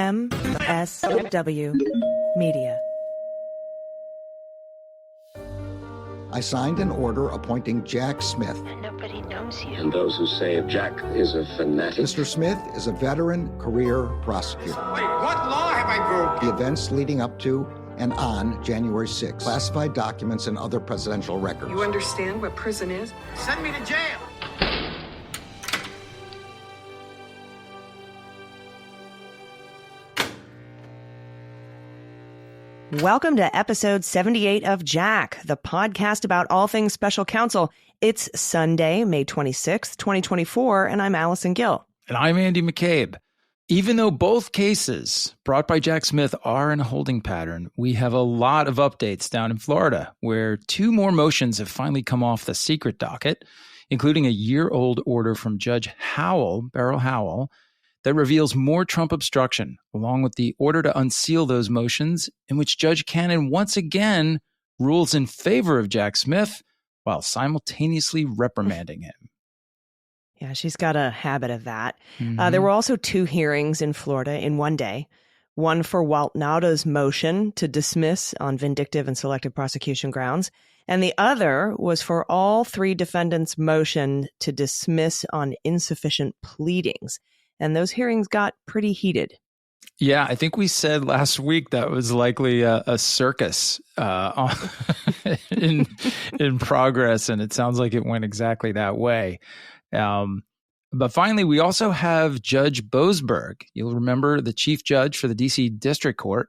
MSW Media. I signed an order appointing Jack Smith. And nobody knows you. And those who say Jack is a fanatic. Mr. Smith is a veteran career prosecutor. Wait, what law have I broken? The events leading up to and on January 6th, classified documents and other presidential records. You understand what prison is? Send me to jail. Welcome to episode 78 of Jack, the podcast about all things special counsel. It's Sunday, May 26th, 2024, and I'm Allison Gill. And I'm Andy McCabe. Even though both cases brought by Jack Smith are in a holding pattern, we have a lot of updates down in Florida, where two more motions have finally come off the secret docket, including a year-old order from Judge Beryl Howell, that reveals more Trump obstruction, along with the order to unseal those motions, in which Judge Cannon once again rules in favor of Jack Smith while simultaneously reprimanding him. Yeah, she's got a habit of that. There were also two hearings in Florida in one day. One for Walt Nauta's motion to dismiss on vindictive and selective prosecution grounds. And the other was for all three defendants' motion to dismiss on insufficient pleadings. And those hearings got pretty heated. Yeah, I think we said last week that was likely a circus in progress, and it sounds like it went exactly that way. But finally, we also have Judge Boasberg. You'll remember the chief judge for the D.C. District Court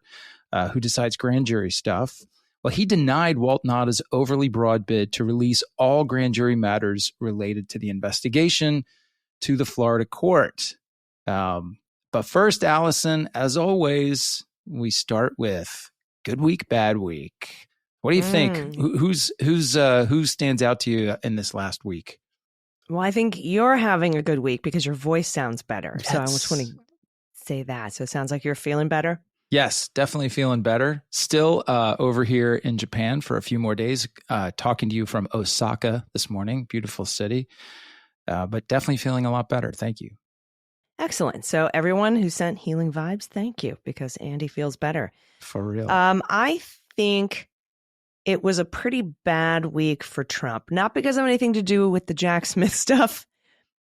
who decides grand jury stuff. Well, he denied Walt Nauta's overly broad bid to release all grand jury matters related to the investigation to the Florida court. But first, Allison, as always, we start with good week, bad week. What do you think? Who stands out to you in this last week? Well, I think you're having a good week because your voice sounds better. So I just want to say that. So it sounds like you're feeling better. Yes, definitely feeling better. Still over here in Japan for a few more days, talking to you from Osaka this morning. Beautiful city, but definitely feeling a lot better. Thank you. Excellent. So everyone who sent healing vibes, thank you, because Andy feels better. For real. I think it was a pretty bad week for Trump, not because of anything to do with the Jack Smith stuff,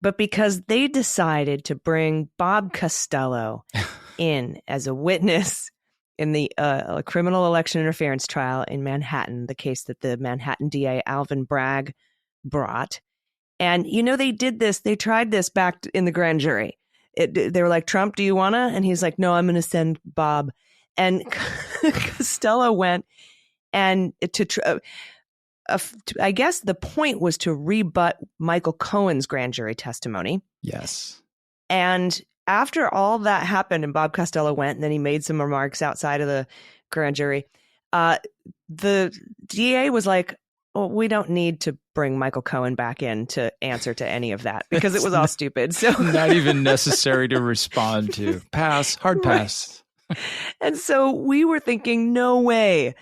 but because they decided to bring Bob Costello in as a witness in the criminal election interference trial in Manhattan, the case that the Manhattan DA Alvin Bragg brought. And, you know, they tried this back in the grand jury. They were like, Trump, do you want to? And he's like, no, I'm going to send Bob. And Costello went and I guess the point was to rebut Michael Cohen's grand jury testimony. Yes. And after all that happened and Bob Costello went and then he made some remarks outside of the grand jury, the DA was like, well, we don't need to bring Michael Cohen back in to answer to any of that because it was all stupid. So not even necessary to respond to. Pass, hard pass. Right. And so we were thinking, no way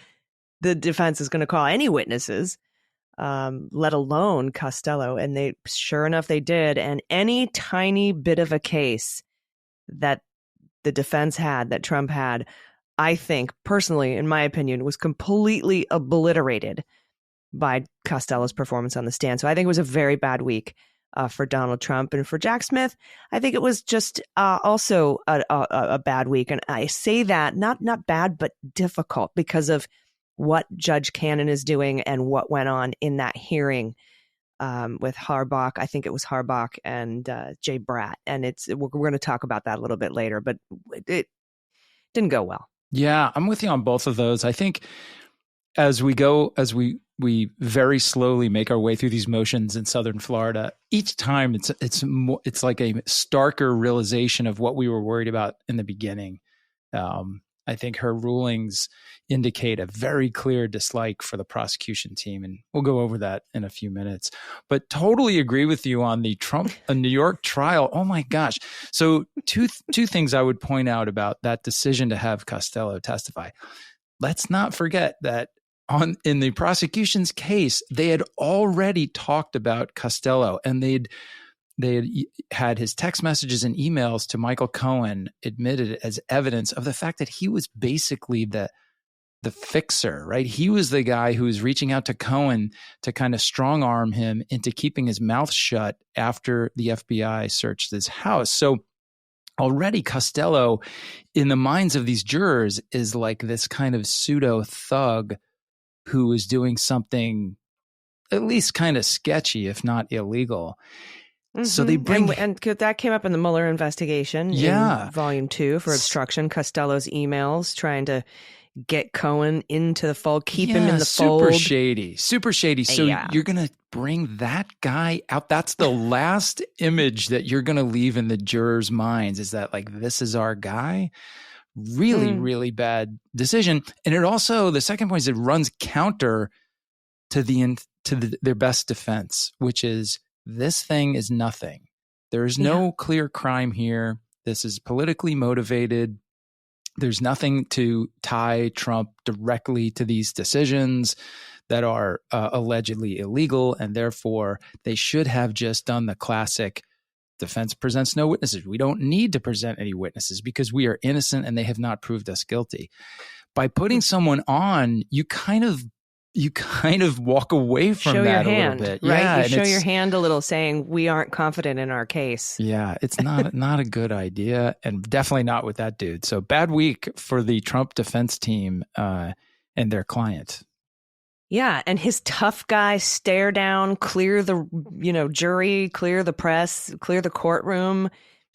the defense is going to call any witnesses, let alone Costello. And sure enough, they did. And any tiny bit of a case that the defense had, that Trump had, I think personally, in my opinion, was completely obliterated by Costello's performance on the stand. So I think it was a very bad week for Donald Trump. And for Jack Smith, I think it was just also a bad week. And I say that not bad, but difficult because of what Judge Cannon is doing and what went on in that hearing with Harbach. I think it was Harbach and Jay Bratt. And we're going to talk about that a little bit later, but it didn't go well. Yeah, I'm with you on both of those. I think as we very slowly make our way through these motions in Southern Florida, each time it's like a starker realization of what we were worried about in the beginning. I think her rulings indicate a very clear dislike for the prosecution team, and we'll go over that in a few minutes. But totally agree with you on the Trump New York trial. Oh my gosh! So two things I would point out about that decision to have Costello testify. Let's not forget that in the prosecution's case, they had already talked about Costello, and they'd they had his text messages and emails to Michael Cohen admitted as evidence of the fact that he was basically the fixer, right? He was the guy who was reaching out to Cohen to kind of strong arm him into keeping his mouth shut after the FBI searched his house. So already Costello, in the minds of these jurors, is like this kind of pseudo thug who is doing something at least kind of sketchy, if not illegal. Mm-hmm. So they bring... And that came up in the Mueller investigation in Volume 2 for obstruction. Costello's emails trying to get Cohen into the fold, keep him in the fold. Super shady. So you're going to bring that guy out. That's the last image that you're going to leave in the jurors' minds, is that like, this is our guy. Really, really bad decision. And it also, the second point is it runs counter to their best defense, which is this thing is nothing. There is no clear crime here. This is politically motivated. There's nothing to tie Trump directly to these decisions that are allegedly illegal, and therefore they should have just done the classic defense presents no witnesses. We don't need to present any witnesses because we are innocent and they have not proved us guilty. By putting someone on, you kind of walk away from show that your a hand, little bit. Right? Yeah, you show your hand a little, saying we aren't confident in our case. Yeah, it's not a good idea, and definitely not with that dude. So bad week for the Trump defense team and their client. Yeah, and his tough guy stare down, clear the jury, clear the press, clear the courtroom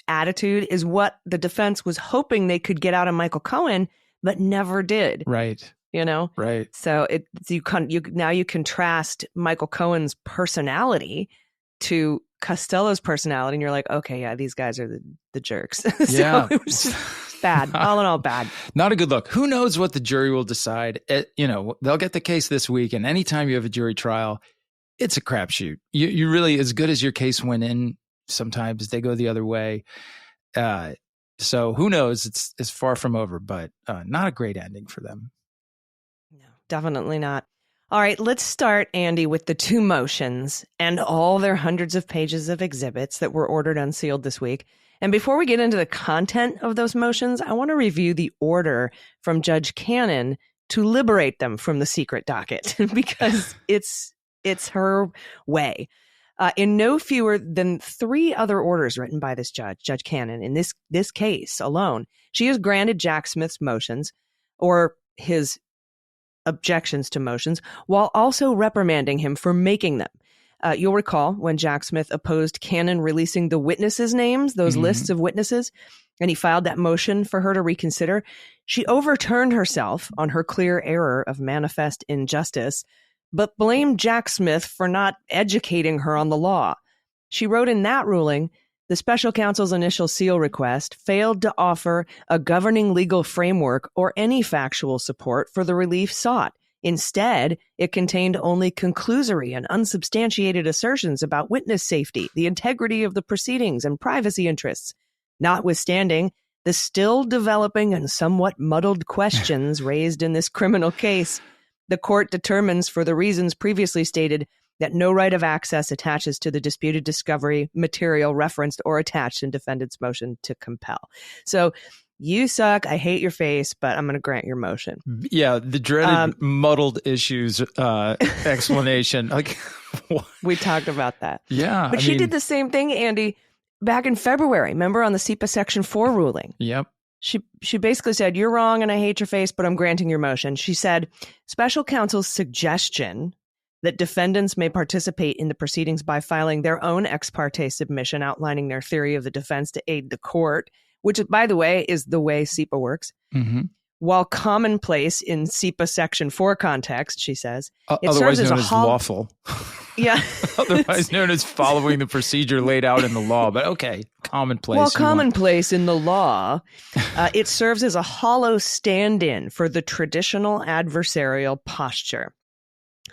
attitude is what the defense was hoping they could get out of Michael Cohen, but never did. Right. Right. So you contrast Michael Cohen's personality to Costello's personality, and you're like, okay, yeah, these guys are the jerks. So it was just bad. All in all, bad. Not a good look. Who knows what the jury will decide? They'll get the case this week, and anytime you have a jury trial, it's a crapshoot. You really, as good as your case went in, sometimes they go the other way. So who knows? It's far from over, but not a great ending for them. No, definitely not. All right, let's start, Andy, with the two motions and all their hundreds of pages of exhibits that were ordered unsealed this week. And before we get into the content of those motions, I want to review the order from Judge Cannon to liberate them from the secret docket because it's her way. In no fewer than 3 other orders written by this Judge Cannon, in this case alone, she has granted Jack Smith's motions or his objections to motions while also reprimanding him for making them. You'll recall when Jack Smith opposed Cannon releasing the witnesses' names, those lists of witnesses, and he filed that motion for her to reconsider. She overturned herself on her clear error of manifest injustice, but blamed Jack Smith for not educating her on the law. She wrote in that ruling, the special counsel's initial seal request failed to offer a governing legal framework or any factual support for the relief sought. Instead, it contained only conclusory and unsubstantiated assertions about witness safety, the integrity of the proceedings, and privacy interests. Notwithstanding the still developing and somewhat muddled questions raised in this criminal case, the court determines, for the reasons previously stated, that no right of access attaches to the disputed discovery material referenced or attached in defendant's motion to compel. So you suck, I hate your face, but I'm going to grant your motion. Yeah, the dreaded muddled issues explanation. Like, we talked about that. Yeah. But she did the same thing, Andy, back in February. Remember on the SEPA Section 4 ruling? Yep. She basically said, you're wrong and I hate your face, but I'm granting your motion. She said, special counsel's suggestion that defendants may participate in the proceedings by filing their own ex parte submission outlining their theory of the defense to aid the court, which, by the way, is the way SEPA works. Mm-hmm. While commonplace in SEPA Section 4 context, she says, it otherwise serves known as lawful. Yeah. Otherwise known as following the procedure laid out in the law. But okay, commonplace. Well, commonplace in the law, it serves as a hollow stand-in for the traditional adversarial posture.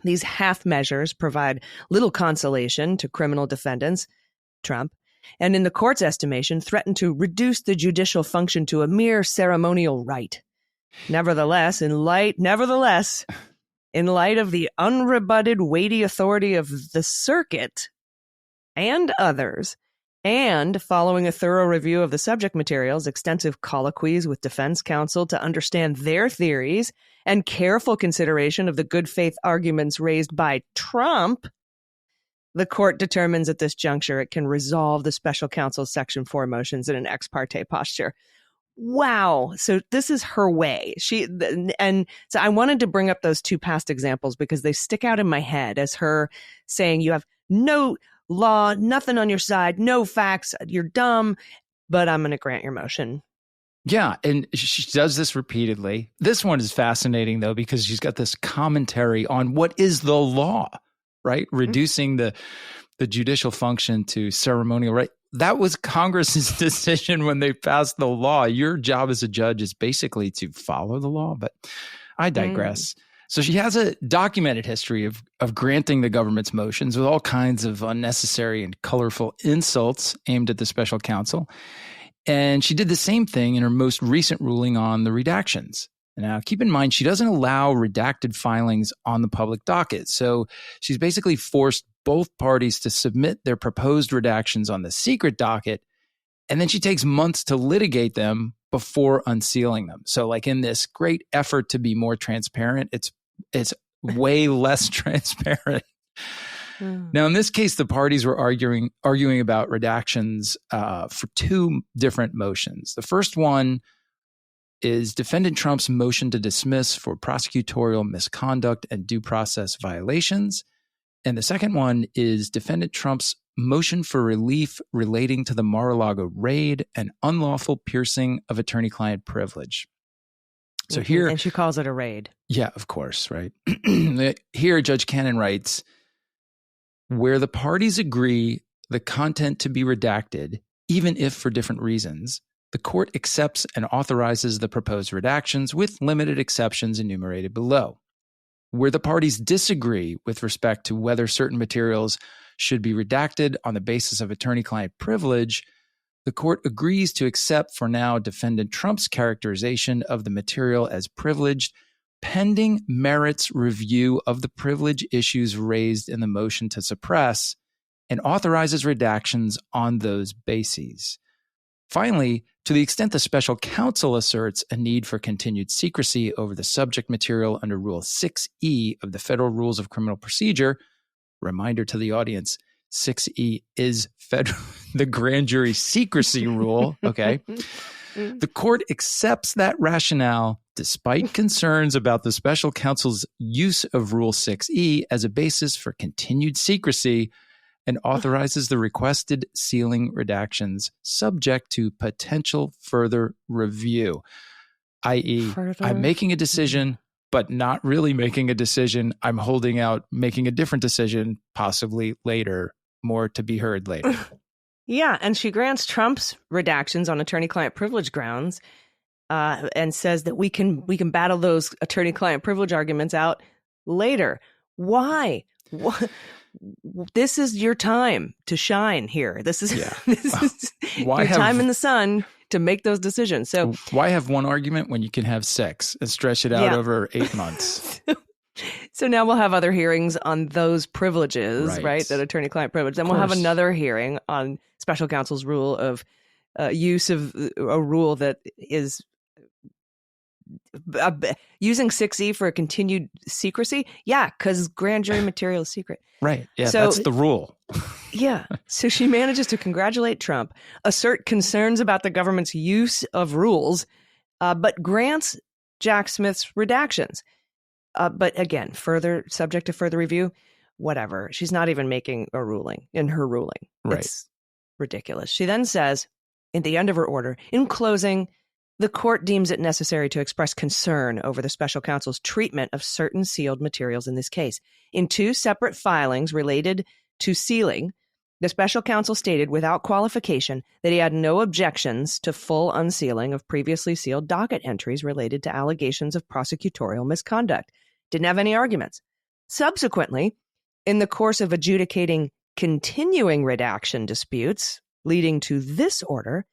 These half measures provide little consolation to criminal defendants, Trump, and in the court's estimation, threaten to reduce the judicial function to a mere ceremonial rite. Nevertheless, in light of the unrebutted weighty authority of the circuit and others, And following a thorough review of the subject materials, extensive colloquies with defense counsel to understand their theories, and careful consideration of the good faith arguments raised by Trump, the court determines at this juncture it can resolve the special counsel's Section 4 motions in an ex parte posture. Wow. So this is her way. And so I wanted to bring up those two past examples because they stick out in my head as her saying you have no law, nothing on your side, no facts, you're dumb, but I'm going to grant your motion. Yeah, and she does this repeatedly. This one is fascinating, though, because she's got this commentary on what is the law, right? Reducing the judicial function to ceremonial, right? That was Congress's decision when they passed the law. Your job as a judge is basically to follow the law, but I digress. So she has a documented history of granting the government's motions with all kinds of unnecessary and colorful insults aimed at the special counsel. And she did the same thing in her most recent ruling on the redactions. Now, keep in mind, she doesn't allow redacted filings on the public docket. So she's basically forced both parties to submit their proposed redactions on the secret docket, and then she takes months to litigate them before unsealing them. So like in this great effort to be more transparent, it's way less transparent. Now, in this case, the parties were arguing about redactions for two different motions. The first one is defendant Trump's motion to dismiss for prosecutorial misconduct and due process violations. And the second one is defendant Trump's motion for relief relating to the Mar-a-Lago raid and unlawful piercing of attorney-client privilege. So here... And she calls it a raid. Yeah, of course, right? Here, Judge Cannon writes, where the parties agree the content to be redacted, even if for different reasons, the court accepts and authorizes the proposed redactions with limited exceptions enumerated below. Where the parties disagree with respect to whether certain materials should be redacted on the basis of attorney-client privilege, the court agrees to accept for now defendant Trump's characterization of the material as privileged, pending merits review of the privilege issues raised in the motion to suppress, and authorizes redactions on those bases. Finally, to the extent the special counsel asserts a need for continued secrecy over the subject material under Rule 6E of the Federal Rules of Criminal Procedure, reminder to the audience, 6E is the grand jury secrecy rule, okay? The court accepts that rationale despite concerns about the special counsel's use of Rule 6E as a basis for continued secrecy and authorizes the requested sealing redactions subject to potential further review, i.e., I'm making a decision, but not really making a decision. I'm holding out, making a different decision, possibly later, more to be heard later. Yeah, and she grants Trump's redactions on attorney-client privilege grounds and says that we can battle those attorney-client privilege arguments out later. Why? This is your time to shine here. This is your time in the sun to make those decisions. So why have one argument when you can have six and stretch it out over 8 months? So now we'll have other hearings on those privileges, right? That attorney-client privilege. Then we'll have another hearing on special counsel's rule of use of a rule that is using 6E for a continued secrecy. Yeah, because grand jury material is secret. Right. Yeah, so, that's the rule. Yeah. So she manages to congratulate Trump, assert concerns about the government's use of rules, but grants Jack Smith's redactions. But again, subject to further review, whatever. She's not even making a ruling in her ruling. Right. It's ridiculous. She then says, in the end of her order, in closing, the court deems it necessary to express concern over the special counsel's treatment of certain sealed materials in this case. In two separate filings related to sealing, the special counsel stated without qualification that he had no objections to full unsealing of previously sealed docket entries related to allegations of prosecutorial misconduct. Didn't have any arguments. Subsequently, in the course of adjudicating continuing redaction disputes leading to this order,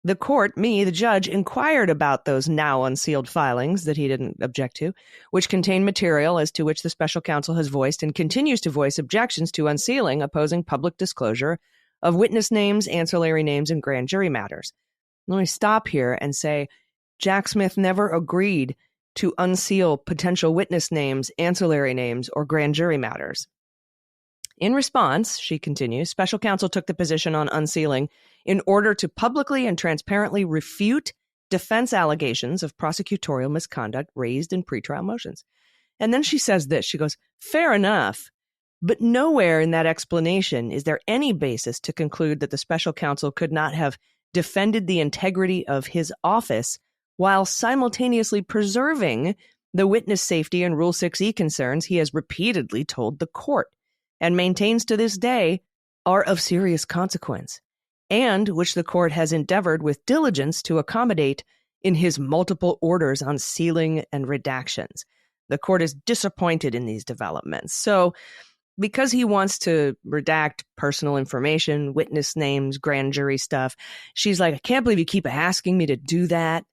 the court, the judge, inquired about those now unsealed filings that he didn't object to, which contain material as to which the special counsel has voiced and continues to voice objections to unsealing, opposing public disclosure of witness names, ancillary names, and grand jury matters. Let me stop here and say Jack Smith never agreed to unseal potential witness names, ancillary names, or grand jury matters. In response, she continues, special counsel took the position on unsealing in order to publicly and transparently refute defense allegations of prosecutorial misconduct raised in pretrial motions. And then she says this, she goes, fair enough, but nowhere in that explanation is there any basis to conclude that the special counsel could not have defended the integrity of his office while simultaneously preserving the witness safety and Rule 6e concerns he has repeatedly told the court and maintains to this day are of serious consequence, and which the court has endeavored with diligence to accommodate in his multiple orders on sealing and redactions. The court is disappointed in these developments. So because he wants to redact personal information, witness names, grand jury stuff, she's like, I can't believe you keep asking me to do that.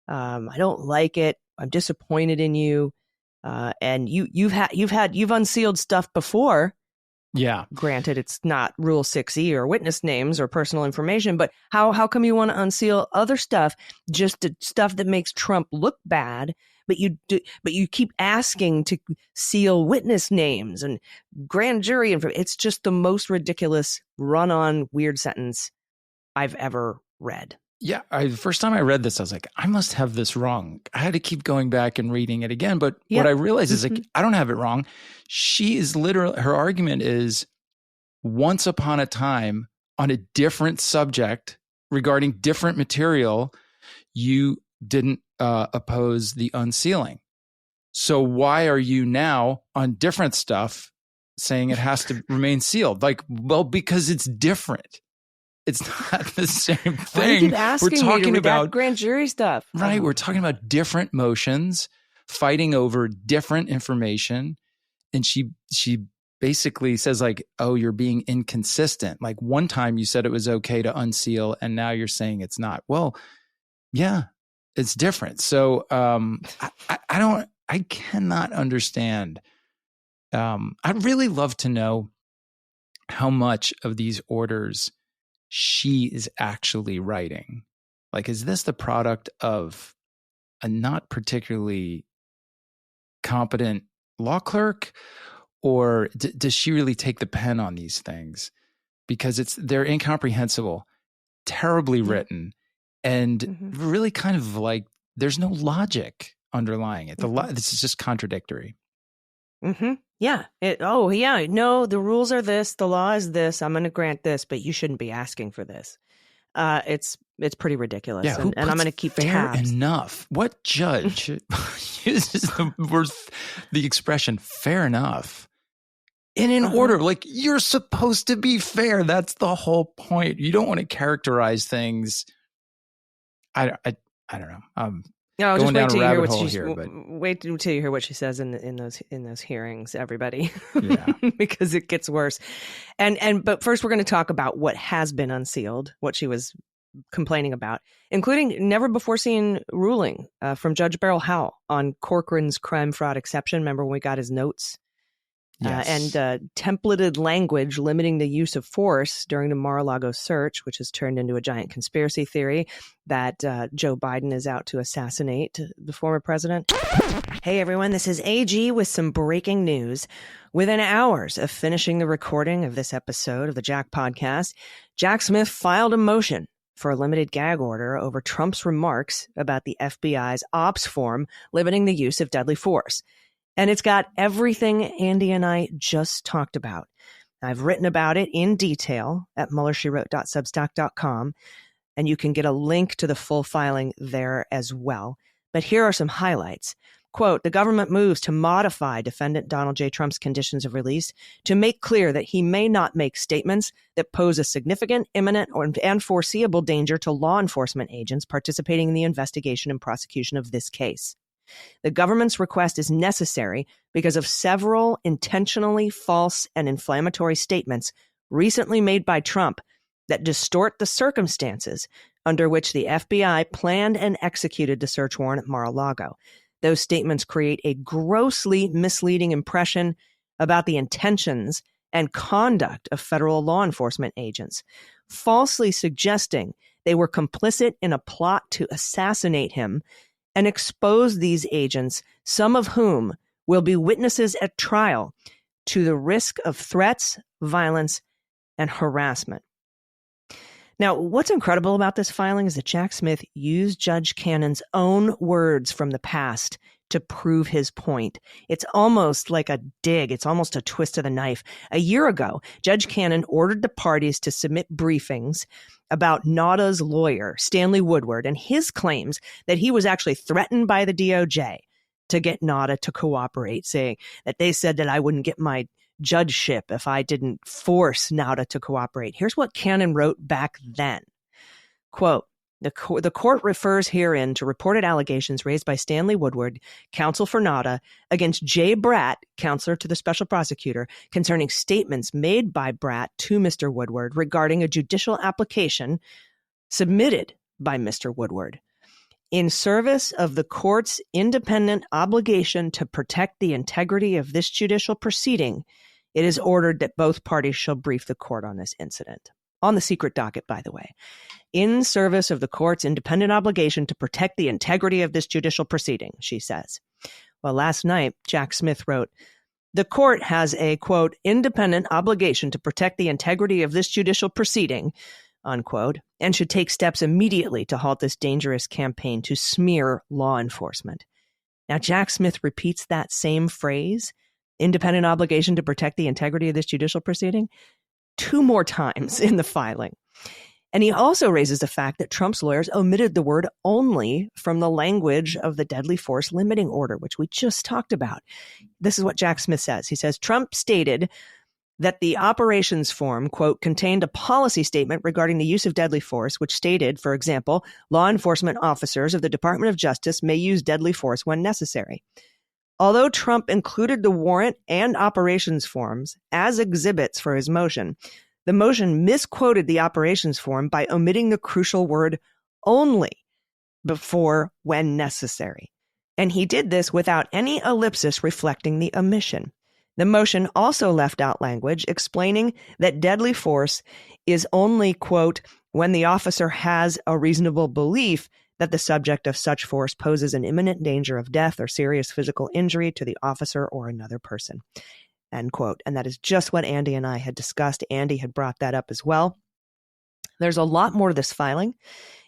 I don't like it. I'm disappointed in you. And you've unsealed stuff before. Yeah. Granted, it's not Rule 6e or witness names or personal information, but how come you want to unseal other stuff, just stuff that makes Trump look bad, but you keep asking to seal witness names and grand jury information? It's just the most ridiculous run-on weird sentence I've ever read. Yeah, the first time I read this, I was like, I must have this wrong. I had to keep going back and reading it again. But what I realized is like, I don't have it wrong. She is literally, her argument is once upon a time on a different subject regarding different material, you didn't oppose the unsealing. So why are you now on different stuff saying it has to remain sealed? Like, well, because it's different. It's not the same thing. Why do you keep asking we're talking me to about grand jury stuff. Right. We're talking about different motions, fighting over different information. And she basically says like, oh, you're being inconsistent. Like one time you said it was okay to unseal and now you're saying it's not. Well, yeah, it's different. So I cannot understand. I'd really love to know how much of these orders she is actually writing. Like, is this the product of a not particularly competent law clerk, or does she really take the pen on these things? Because they're incomprehensible, terribly written, and really kind of like there's no logic underlying it. This is just contradictory. Mm-hmm. Yeah. No, the rules are this, the law is this, I'm going to grant this, but you shouldn't be asking for this. It's pretty ridiculous. Yeah, and I'm going to keep fair tabs. enough. What judge uses the expression fair enough in an order? Like, you're supposed to be fair. That's the whole point. You don't want to characterize things. I don't know. No, going just down a rabbit hole wait till you hear what she says in those hearings, everybody. Yeah. Because it gets worse. But first we're going to talk about what has been unsealed, what she was complaining about, including never before seen ruling from Judge Beryl Howell on Corcoran's crime fraud exception. Remember when we got his notes? Yes. And templated language limiting the use of force during the Mar-a-Lago search, which has turned into a giant conspiracy theory that Joe Biden is out to assassinate the former president. Hey, everyone, this is AG with some breaking news. Within hours of finishing the recording of this episode of the Jack Podcast, Jack Smith filed a motion for a limited gag order over Trump's remarks about the FBI's ops form limiting the use of deadly force. And it's got everything Andy and I just talked about. I've written about it in detail at MuellerSheWrote.substack.com, and you can get a link to the full filing there as well. But here are some highlights. Quote, the government moves to modify defendant Donald J. Trump's conditions of release to make clear that he may not make statements that pose a significant, imminent, and foreseeable danger to law enforcement agents participating in the investigation and prosecution of this case. The government's request is necessary because of several intentionally false and inflammatory statements recently made by Trump that distort the circumstances under which the FBI planned and executed the search warrant at Mar-a-Lago. Those statements create a grossly misleading impression about the intentions and conduct of federal law enforcement agents, falsely suggesting they were complicit in a plot to assassinate him, and expose these agents, some of whom will be witnesses at trial, to the risk of threats, violence, and harassment. Now, what's incredible about this filing is that Jack Smith used Judge Cannon's own words from the past to prove his point. It's almost like a dig. It's almost a twist of the knife. A year ago, Judge Cannon ordered the parties to submit briefings about Nauta's lawyer, Stanley Woodward, and his claims that he was actually threatened by the DOJ to get Nauta to cooperate, saying that they said that I wouldn't get my judgeship if I didn't force Nauta to cooperate. Here's what Cannon wrote back then. Quote, the court refers herein to reported allegations raised by Stanley Woodward, counsel for Nauta, against Jay Bratt, counselor to the special prosecutor, concerning statements made by Bratt to Mr. Woodward regarding a judicial application submitted by Mr. Woodward. In service of the court's independent obligation to protect the integrity of this judicial proceeding, it is ordered that both parties shall brief the court on this incident. On the secret docket, by the way. In service of the court's independent obligation to protect the integrity of this judicial proceeding, she says. Well, last night, Jack Smith wrote, the court has a, quote, independent obligation to protect the integrity of this judicial proceeding, unquote, and should take steps immediately to halt this dangerous campaign to smear law enforcement. Now, Jack Smith repeats that same phrase, independent obligation to protect the integrity of this judicial proceeding, 2 more times in the filing. And he also raises the fact that Trump's lawyers omitted the word only from the language of the deadly force limiting order, which we just talked about. This is what Jack Smith says. He says, Trump stated that the operations form, quote, contained a policy statement regarding the use of deadly force, which stated, for example, law enforcement officers of the Department of Justice may use deadly force when necessary. Although Trump included the warrant and operations forms as exhibits for his motion, the motion misquoted the operations form by omitting the crucial word only before when necessary. And he did this without any ellipsis reflecting the omission. The motion also left out language explaining that deadly force is only, quote, when the officer has a reasonable belief that the subject of such force poses an imminent danger of death or serious physical injury to the officer or another person, end quote. And that is just what Andy and I had discussed. Andy had brought that up as well. There's a lot more to this filing.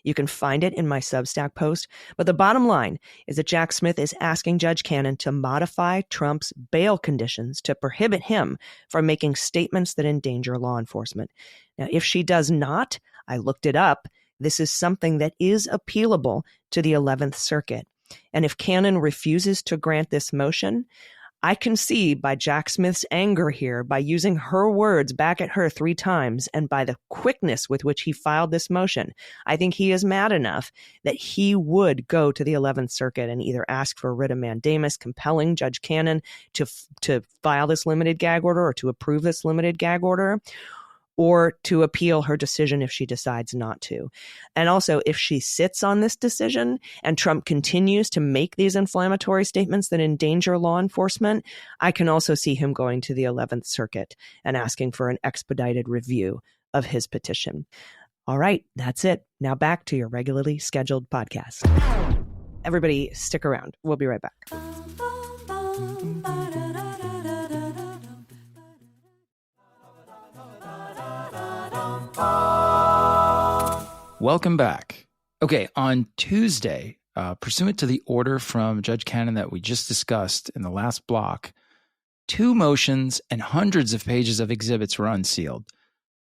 You can find it in my Substack post. But the bottom line is that Jack Smith is asking Judge Cannon to modify Trump's bail conditions to prohibit him from making statements that endanger law enforcement. Now, if she does not, I looked it up, this is something that is appealable to the 11th Circuit. And if Cannon refuses to grant this motion, I can see by Jack Smith's anger here, by using her words back at her 3 times, and by the quickness with which he filed this motion, I think he is mad enough that he would go to the 11th Circuit and either ask for a writ of mandamus compelling Judge Cannon to file this limited gag order or to approve this limited gag order, or to appeal her decision if she decides not to. And also, if she sits on this decision and Trump continues to make these inflammatory statements that endanger law enforcement, I can also see him going to the 11th Circuit and asking for an expedited review of his petition. All right, that's it. Now back to your regularly scheduled podcast. Everybody stick around. We'll be right back. Welcome back. Okay, on Tuesday, pursuant to the order from Judge Cannon that we just discussed in the last block, 2 motions and hundreds of pages of exhibits were unsealed.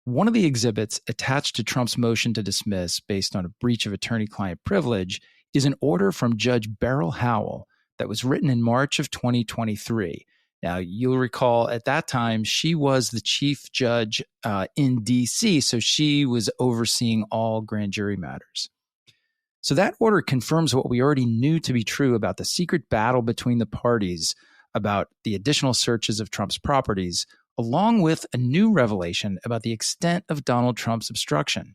One of the exhibits attached to Trump's motion to dismiss based on a breach of attorney-client privilege is an order from Judge Beryl Howell that was written in March of 2023. Now, you'll recall at that time, she was the chief judge in D.C., so she was overseeing all grand jury matters. So that order confirms what we already knew to be true about the secret battle between the parties about the additional searches of Trump's properties, along with a new revelation about the extent of Donald Trump's obstruction.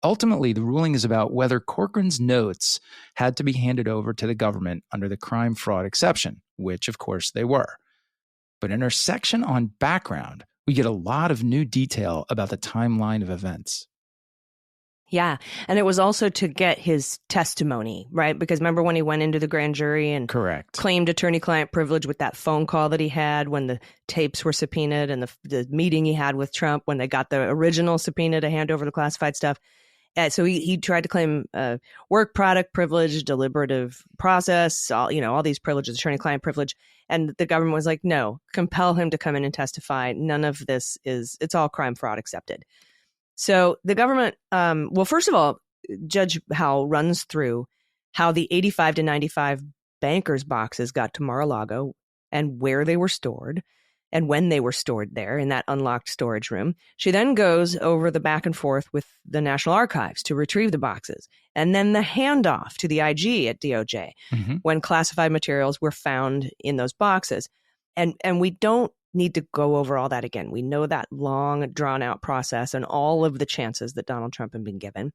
Ultimately, the ruling is about whether Corcoran's notes had to be handed over to the government under the crime fraud exception, which, of course, they were. But in her section on background, we get a lot of new detail about the timeline of events. Yeah. And it was also to get his testimony, right? Because remember when he went into the grand jury and Correct. claimed attorney-client privilege with that phone call that he had when the tapes were subpoenaed and the meeting he had with Trump when they got the original subpoena to hand over the classified stuff. So he tried to claim work product privilege, deliberative process, all these privileges, attorney-client privilege. And the government was like, no, compel him to come in and testify. None of this it's all crime, fraud accepted. So the government, well, first of all, Judge Howell runs through how the 85 to 95 bankers' boxes got to Mar-a-Lago and where they were stored and when they were stored there in that unlocked storage room. She then goes over the back and forth with the National Archives to retrieve the boxes, and then the handoff to the IG at DOJ when classified materials were found in those boxes. And we don't need to go over all that again. We know that long, drawn-out process and all of the chances that Donald Trump had been given.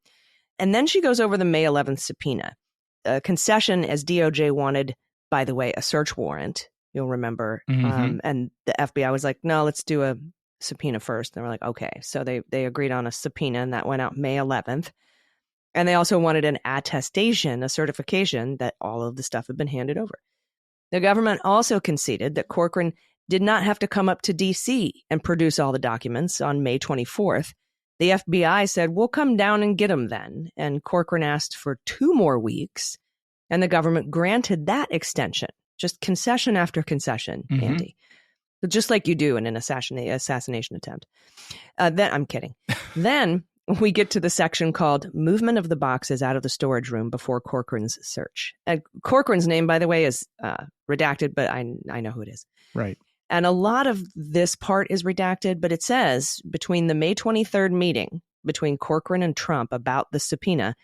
And then she goes over the May 11th subpoena, a concession as DOJ wanted, by the way, a search warrant. You'll remember. And the FBI was like, no, let's do a subpoena first. And we're like, okay. So they agreed on a subpoena, and that went out May 11th. And they also wanted an attestation, a certification that all of the stuff had been handed over. The government also conceded that Corcoran did not have to come up to D.C. and produce all the documents on May 24th. The FBI said, we'll come down and get them then. And Corcoran asked for 2 more weeks, and the government granted that extension. Just concession after concession, Andy. But just like you do in an assassination attempt. Then I'm kidding. Then we get to the section called Movement of the Boxes Out of the Storage Room Before Corcoran's Search. Corcoran's name, by the way, is redacted, but I know who it is. Right. And a lot of this part is redacted, but it says between the May 23rd meeting between Corcoran and Trump about the subpoena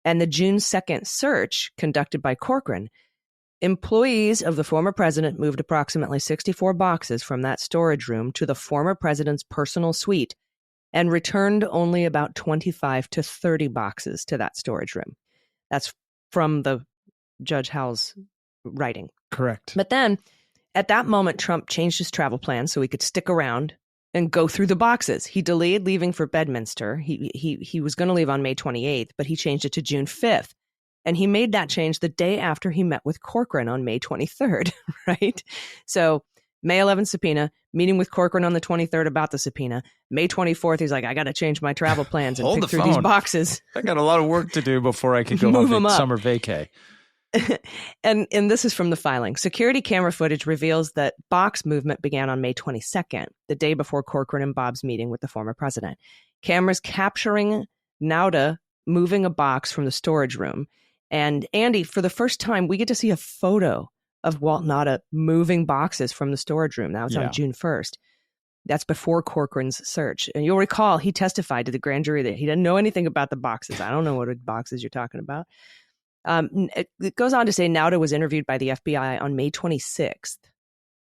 and the June 2nd search conducted by Corcoran, employees of the former president moved approximately 64 boxes from that storage room to the former president's personal suite and returned only about 25 to 30 boxes to that storage room. That's from the Judge Howell's writing. Correct. But then at that moment, Trump changed his travel plan so he could stick around and go through the boxes. He delayed leaving for Bedminster. He was going to leave on May 28th, but he changed it to June 5th. And he made that change the day after he met with Corcoran on May 23rd, right? So May 11th subpoena, meeting with Corcoran on the 23rd about the subpoena. May 24th, he's like, I got to change my travel plans and pick through these boxes. I got a lot of work to do before I can go home for summer vacay. And this is from the filing. Security camera footage reveals that box movement began on May 22nd, the day before Corcoran and Bob's meeting with the former president. Cameras capturing Nauta moving a box from the storage room. And Andy, for the first time, we get to see a photo of Walt Nauta moving boxes from the storage room. That was on June 1st. That's before Corcoran's search. And you'll recall he testified to the grand jury that he didn't know anything about the boxes. I don't know what boxes you're talking about. It goes on to say Nauta was interviewed by the FBI on May 26th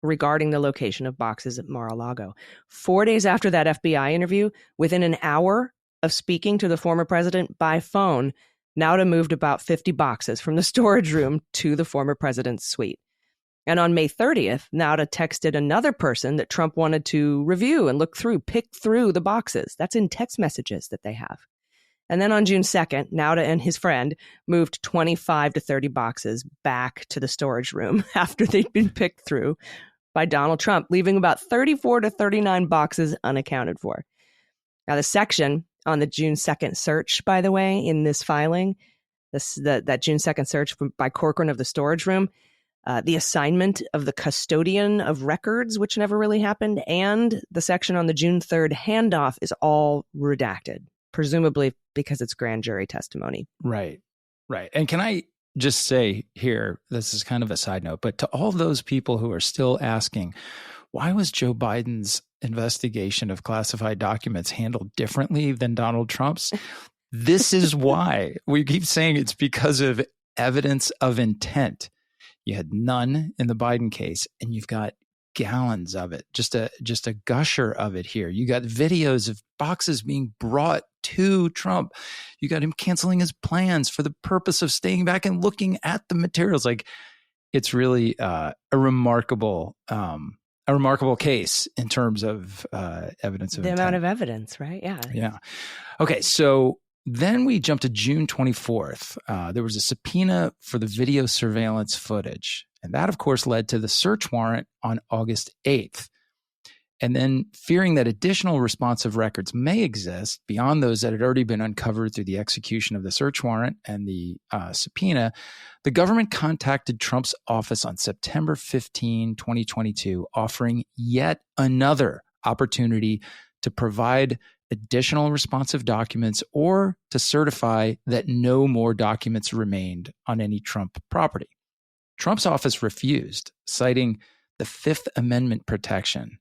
regarding the location of boxes at Mar-a-Lago. 4 days after that FBI interview, within an hour of speaking to the former president by phone, Nauta moved about 50 boxes from the storage room to the former president's suite. And on May 30th, Nauta texted another person that Trump wanted to review and look through, pick through the boxes. That's in text messages that they have. And then on June 2nd, Nauta and his friend moved 25 to 30 boxes back to the storage room after they'd been picked through by Donald Trump, leaving about 34 to 39 boxes unaccounted for. Now, the section on the June 2nd search, by the way, in this filing, that June 2nd search by Corcoran of the storage room, the assignment of the custodian of records, which never really happened, and the section on the June 3rd handoff is all redacted, presumably because it's grand jury testimony. Right. And can I just say here, this is kind of a side note, but to all those people who are still asking, why was Joe Biden's investigation of classified documents handled differently than Donald Trump's? This is why. We keep saying it's because of evidence of intent. You had none in the Biden case, and you've got gallons of it, just a gusher of it here. You got videos of boxes being brought to Trump. You got him canceling his plans for the purpose of staying back and looking at the materials. Like, it's really a remarkable a remarkable case in terms of evidence of the intent. amount of evidence, right? Yeah. Yeah. Okay, so then we jump to June 24th. There was a subpoena for the video surveillance footage. And that, of course, led to the search warrant on August 8th. And then, fearing that additional responsive records may exist beyond those that had already been uncovered through the execution of the search warrant and the subpoena, the government contacted Trump's office on September 15, 2022, offering yet another opportunity to provide additional responsive documents or to certify that no more documents remained on any Trump property. Trump's office refused, citing the Fifth Amendment protection.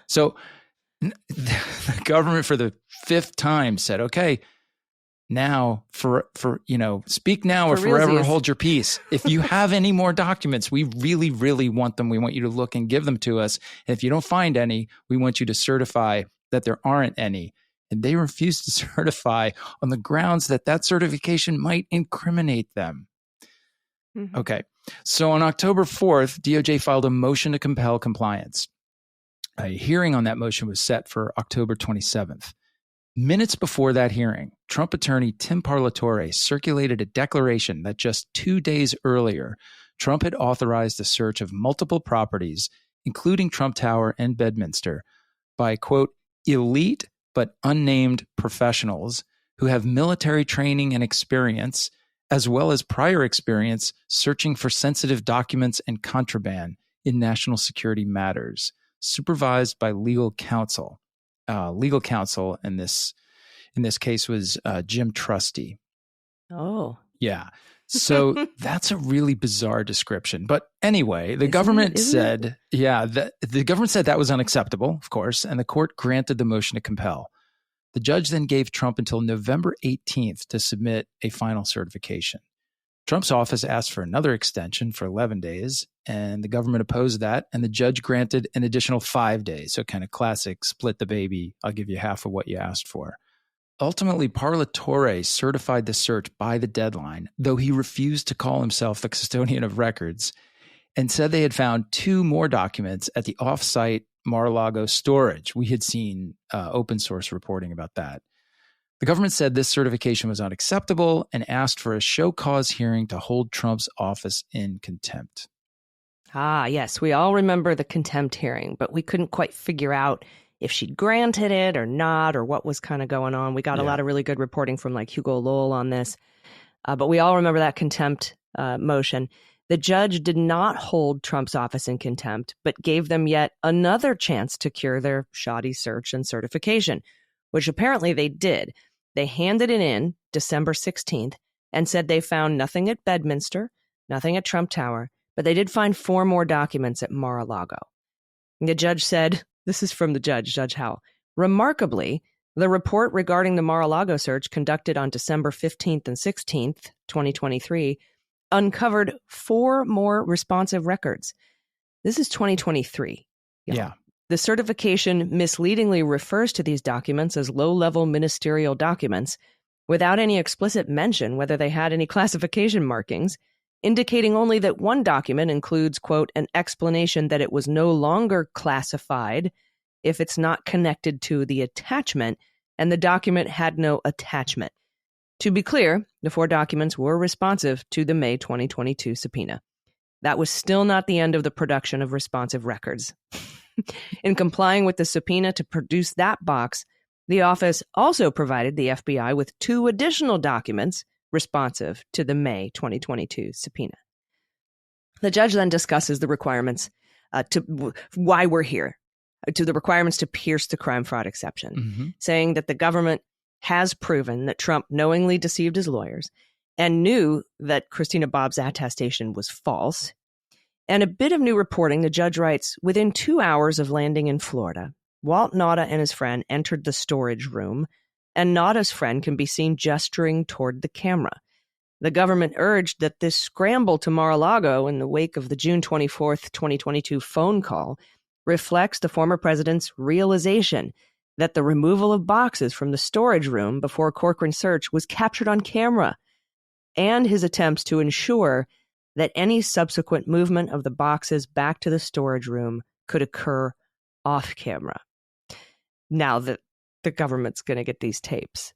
So the government for the fifth time said, okay, now for speak now or forever hold your peace. If you have any more documents, we really, really want them. We want you to look and give them to us. And if you don't find any, we want you to certify that there aren't any. And they refused to certify on the grounds that that certification might incriminate them. Mm-hmm. Okay. So on October 4th, DOJ filed a motion to compel compliance. A hearing on that motion was set for October 27th. Minutes before that hearing, Trump attorney Tim Parlatore circulated a declaration that just 2 days earlier, Trump had authorized the search of multiple properties, including Trump Tower and Bedminster, by, quote, elite but unnamed professionals who have military training and experience, as well as prior experience searching for sensitive documents and contraband in national security matters, supervised by legal counsel. Legal counsel in this case was Jim Trusty. Oh. Yeah. So that's a really bizarre description. But anyway, the government said that was unacceptable, of course, and the court granted the motion to compel. The judge then gave Trump until November 18th to submit a final certification. Trump's office asked for another extension for 11 days, and the government opposed that, and the judge granted an additional 5 days. So kind of classic, split the baby, I'll give you half of what you asked for. Ultimately, Parlatore certified the search by the deadline, though he refused to call himself the custodian of records, and said they had found 2 more documents at the off-site Mar-a-Lago storage. We had seen open source reporting about that. The government said this certification was unacceptable and asked for a show cause hearing to hold Trump's office in contempt. Ah, yes. We all remember the contempt hearing, but we couldn't quite figure out if she'd granted it or not, or what was kind of going on. We got a lot of really good reporting from like Hugo Lowell on this, but we all remember that contempt motion. The judge did not hold Trump's office in contempt, but gave them yet another chance to cure their shoddy search and certification, which apparently they did. They handed it in December 16th and said they found nothing at Bedminster, nothing at Trump Tower, but they did find 4 more documents at Mar-a-Lago. The judge said, this is from the judge, Judge Howell, remarkably, the report regarding the Mar-a-Lago search conducted on December 15th and 16th, 2023, uncovered 4 more responsive records. This is 2023. Yeah. The certification misleadingly refers to these documents as low-level ministerial documents without any explicit mention whether they had any classification markings, indicating only that one document includes, quote, an explanation that it was no longer classified if it's not connected to the attachment, and the document had no attachment. To be clear, the 4 documents were responsive to the May 2022 subpoena. That was still not the end of the production of responsive records. In complying with the subpoena to produce that box, the office also provided the FBI with 2 additional documents responsive to the May 2022 subpoena. The judge then discusses the requirements to why we're here, to the requirements to pierce the crime fraud exception, saying that the government has proven that Trump knowingly deceived his lawyers and knew that Christina Bobb's attestation was false. And a bit of new reporting, the judge writes, within 2 hours of landing in Florida, Walt Nauta and his friend entered the storage room, and Nauta's friend can be seen gesturing toward the camera. The government urged that this scramble to Mar-a-Lago in the wake of the June 24th, 2022 phone call reflects the former president's realization that the removal of boxes from the storage room before Corcoran's search was captured on camera, and his attempts to ensure that any subsequent movement of the boxes back to the storage room could occur off camera. Now that the government's going to get these tapes.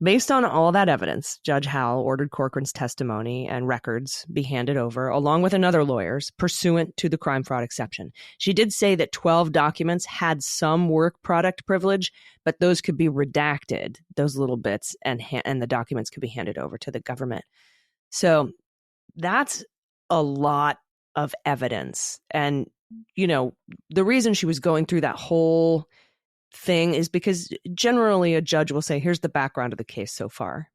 Based on all that evidence, Judge Howell ordered Corcoran's testimony and records be handed over, along with another lawyer's, pursuant to the crime fraud exception. She did say that 12 documents had some work product privilege, but those could be redacted, those little bits, and the documents could be handed over to the government. So that's a lot of evidence. And, you know, the reason she was going through that whole thing is because generally a judge will say, here's the background of the case so far.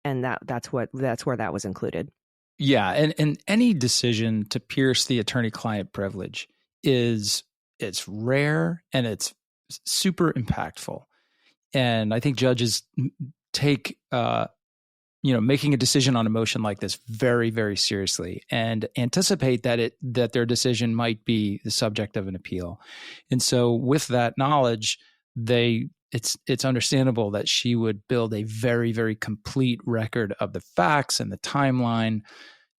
And that's where that was included. Yeah. And any decision to pierce the attorney-client privilege it's rare and it's super impactful. And I think judges take, making a decision on a motion like this very, very seriously and anticipate that their decision might be the subject of an appeal. And so with that knowledge, it's understandable that she would build a very, very complete record of the facts and the timeline,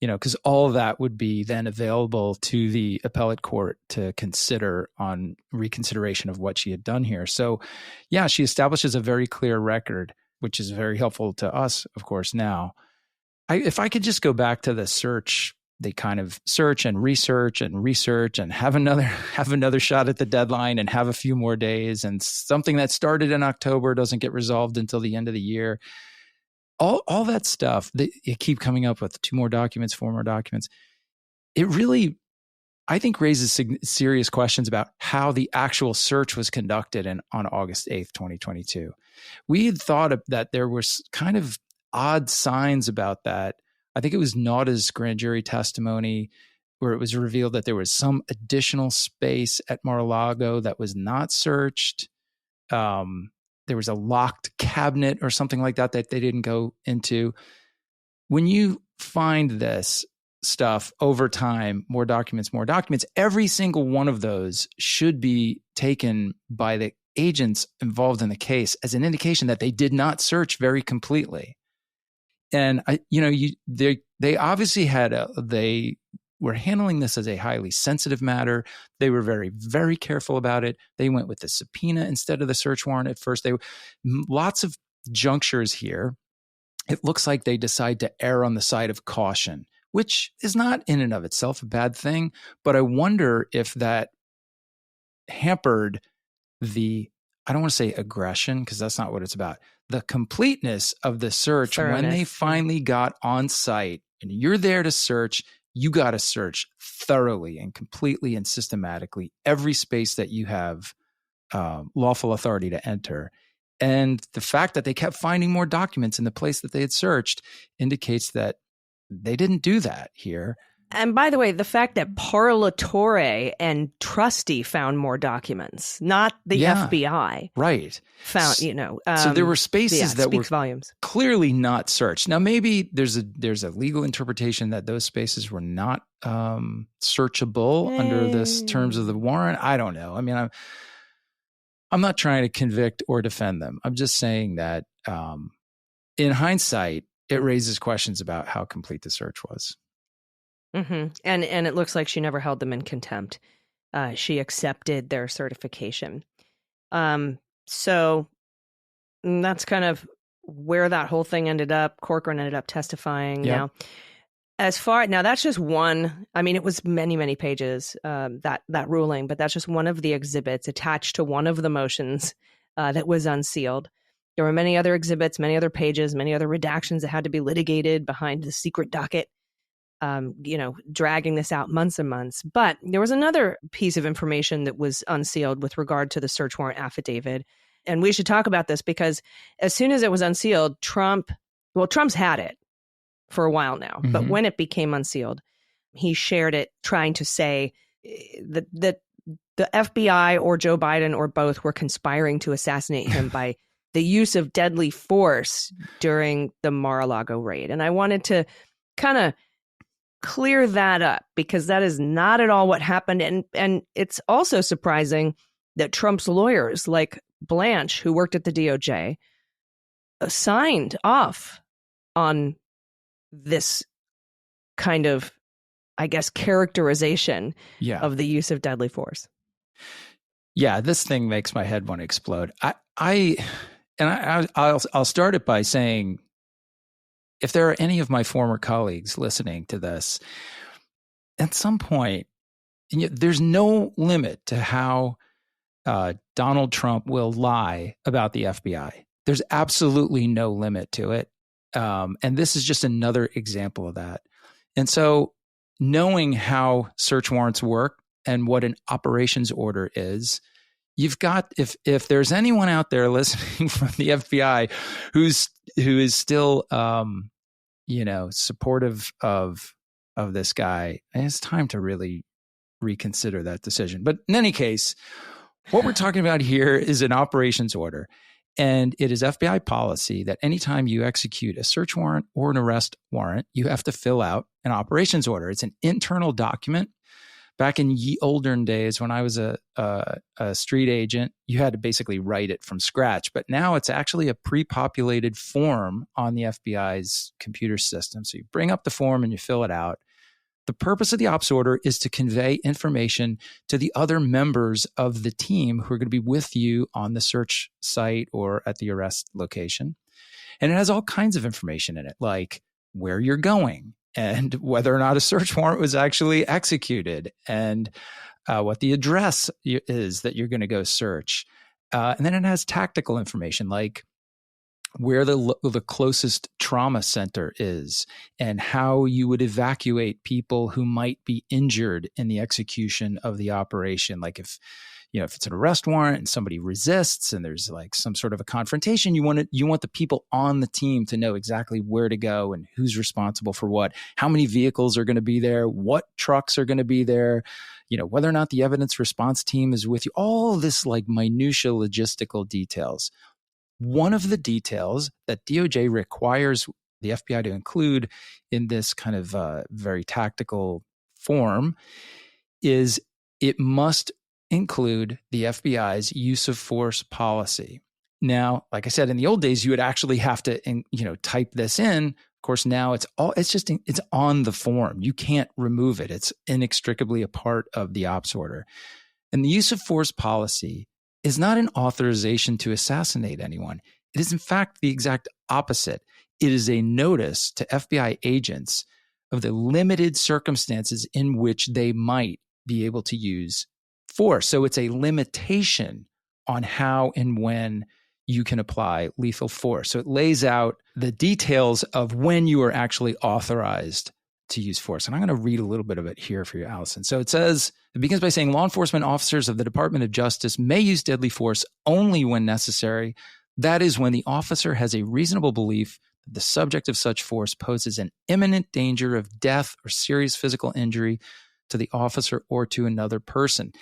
because all of that would be then available to the appellate court to consider on reconsideration of what she had done here. So yeah, she establishes a very clear record, which is very helpful to us, of course, now. If I could just go back to the search, they kind of search and research and have another shot at the deadline and have a few more days, and something that started in October doesn't get resolved until the end of the year. All that stuff, they keep coming up with 2 more documents, 4 more documents. It really, I think, raises serious questions about how the actual search was conducted on August 8th, 2022. We had thought that there was kind of odd signs about that. I think it was Nauta's grand jury testimony where it was revealed that there was some additional space at Mar-a-Lago that was not searched. There was a locked cabinet or something like that they didn't go into. When you find this stuff over time, more documents, every single one of those should be taken by the agents involved in the case as an indication that they did not search very completely. And they obviously they were handling this as a highly sensitive matter. They were very, very careful about it. They went with the subpoena instead of the search warrant at first. Lots of junctures here. It looks like they decide to err on the side of caution, which is not in and of itself a bad thing. But I wonder if that hampered I don't want to say aggression, because that's not what it's about, the completeness of the search. Thoroughness. When they finally got on site and you're there to search, you got to search thoroughly and completely and systematically every space that you have lawful authority to enter. And the fact that they kept finding more documents in the place that they had searched indicates that they didn't do that here. And by the way, the fact that Parlatore and Trusty found more documents, not the FBI. Right. Found, so there were spaces that were volumes. Clearly not searched. Now, maybe there's a legal interpretation that those spaces were not searchable under the terms of the warrant. I don't know. I mean, I'm not trying to convict or defend them. I'm just saying that in hindsight, it raises questions about how complete the search was. Mm-hmm. And it looks like she never held them in contempt. She accepted their certification. So that's kind of where that whole thing ended up. Corcoran ended up testifying. Yeah. Now that's just one. I mean, it was many, many pages, that ruling, but that's just one of the exhibits attached to one of the motions that was unsealed. There were many other exhibits, many other pages, many other redactions that had to be litigated behind the secret docket. Dragging this out months and months. But there was another piece of information that was unsealed with regard to the search warrant affidavit. And we should talk about this because as soon as it was unsealed, Trump's had it for a while now. Mm-hmm. But when it became unsealed, he shared it trying to say that the FBI or Joe Biden or both were conspiring to assassinate him by the use of deadly force during the Mar-a-Lago raid. And I wanted to kind of clear that up because that is not at all what happened. And it's also surprising that Trump's lawyers like Blanche, who worked at the DOJ, signed off on this kind of I guess, characterization Yeah. of the use of deadly force. Yeah, this thing makes my head want to explode. I'll start it by saying, if there are any of my former colleagues listening to this, at some point, there's no limit to how Donald Trump will lie about the FBI. There's absolutely no limit to it. And this is just another example of that. And so knowing how search warrants work and what an operations order is, you've got, if there's anyone out there listening from the FBI who is still supportive of this guy, it's time to really reconsider that decision. But in any case, what we're talking about here is an operations order. And it is FBI policy that anytime you execute a search warrant or an arrest warrant, you have to fill out an operations order. It's an internal document. Back in ye olden days, when I was a street agent, you had to basically write it from scratch. But now it's actually a pre-populated form on the FBI's computer system. So you bring up the form and you fill it out. The purpose of the ops order is to convey information to the other members of the team who are going to be with you on the search site or at the arrest location. And it has all kinds of information in it, like where you're going and whether or not a search warrant was actually executed and what the address is that you're going to go search. And then it has tactical information like where the closest trauma center is and how you would evacuate people who might be injured in the execution of the operation. Like if it's an arrest warrant and somebody resists and there's like some sort of a confrontation, you want the people on the team to know exactly where to go and who's responsible for what, how many vehicles are going to be there, what trucks are going to be there, whether or not the evidence response team is with you, all this like minutia logistical details. One of the details that DOJ requires the FBI to include in this kind of very tactical form is it must include the FBI's use of force policy. Now, like I said, in the old days, you would actually have to, type this in. Of course, now it's on the form. You can't remove it. It's inextricably a part of the ops order. And the use of force policy is not an authorization to assassinate anyone. It is, in fact, the exact opposite. It is a notice to FBI agents of the limited circumstances in which they might be able to use force. So it's a limitation on how and when you can apply lethal force. So it lays out the details of when you are actually authorized to use force. And I'm going to read a little bit of it here for you, Allison. So it begins by saying law enforcement officers of the Department of Justice may use deadly force only when necessary. That is when the officer has a reasonable belief that the subject of such force poses an imminent danger of death or serious physical injury to the officer or to another person.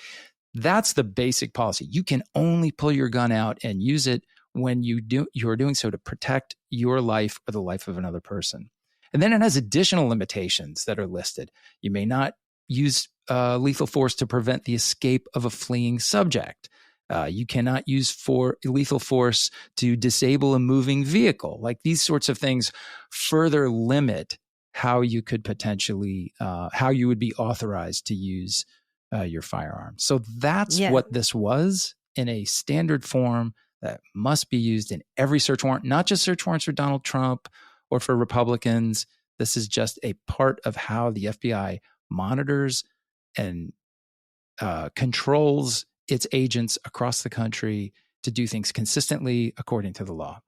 That's the basic policy. You can only pull your gun out and use it when you're doing so to protect your life or the life of another person. And then it has additional limitations that are listed. You may not use lethal force to prevent the escape of a fleeing subject. You cannot use lethal force to disable a moving vehicle. Like these sorts of things further limit how you could potentially, how you would be authorized to use your firearm. So that's what this was in a standard form that must be used in every search warrant, not just search warrants for Donald Trump or for Republicans. This is just a part of how the FBI monitors and controls its agents across the country to do things consistently according to the law.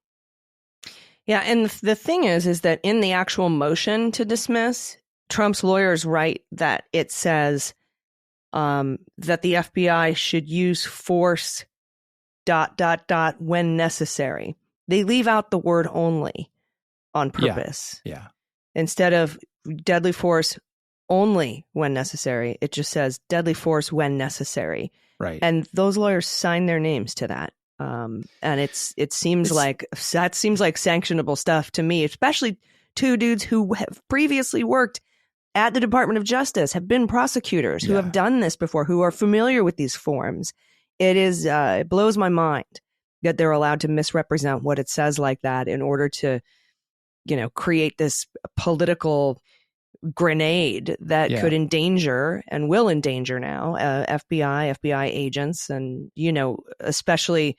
Yeah, and the thing is that in the actual motion to dismiss, Trump's lawyers write that it says that the FBI should use force ... when necessary. They leave out the word only on purpose. Yeah. Instead of deadly force only when necessary, it just says deadly force when necessary. Right. And those lawyers sign their names to that. And it seems like sanctionable stuff to me, especially two dudes who have previously worked at the Department of Justice, have been prosecutors, who have done this before, who are familiar with these forms. It blows my mind that they're allowed to misrepresent what it says like that in order to, create this political grenade that could endanger and will endanger now FBI agents, and especially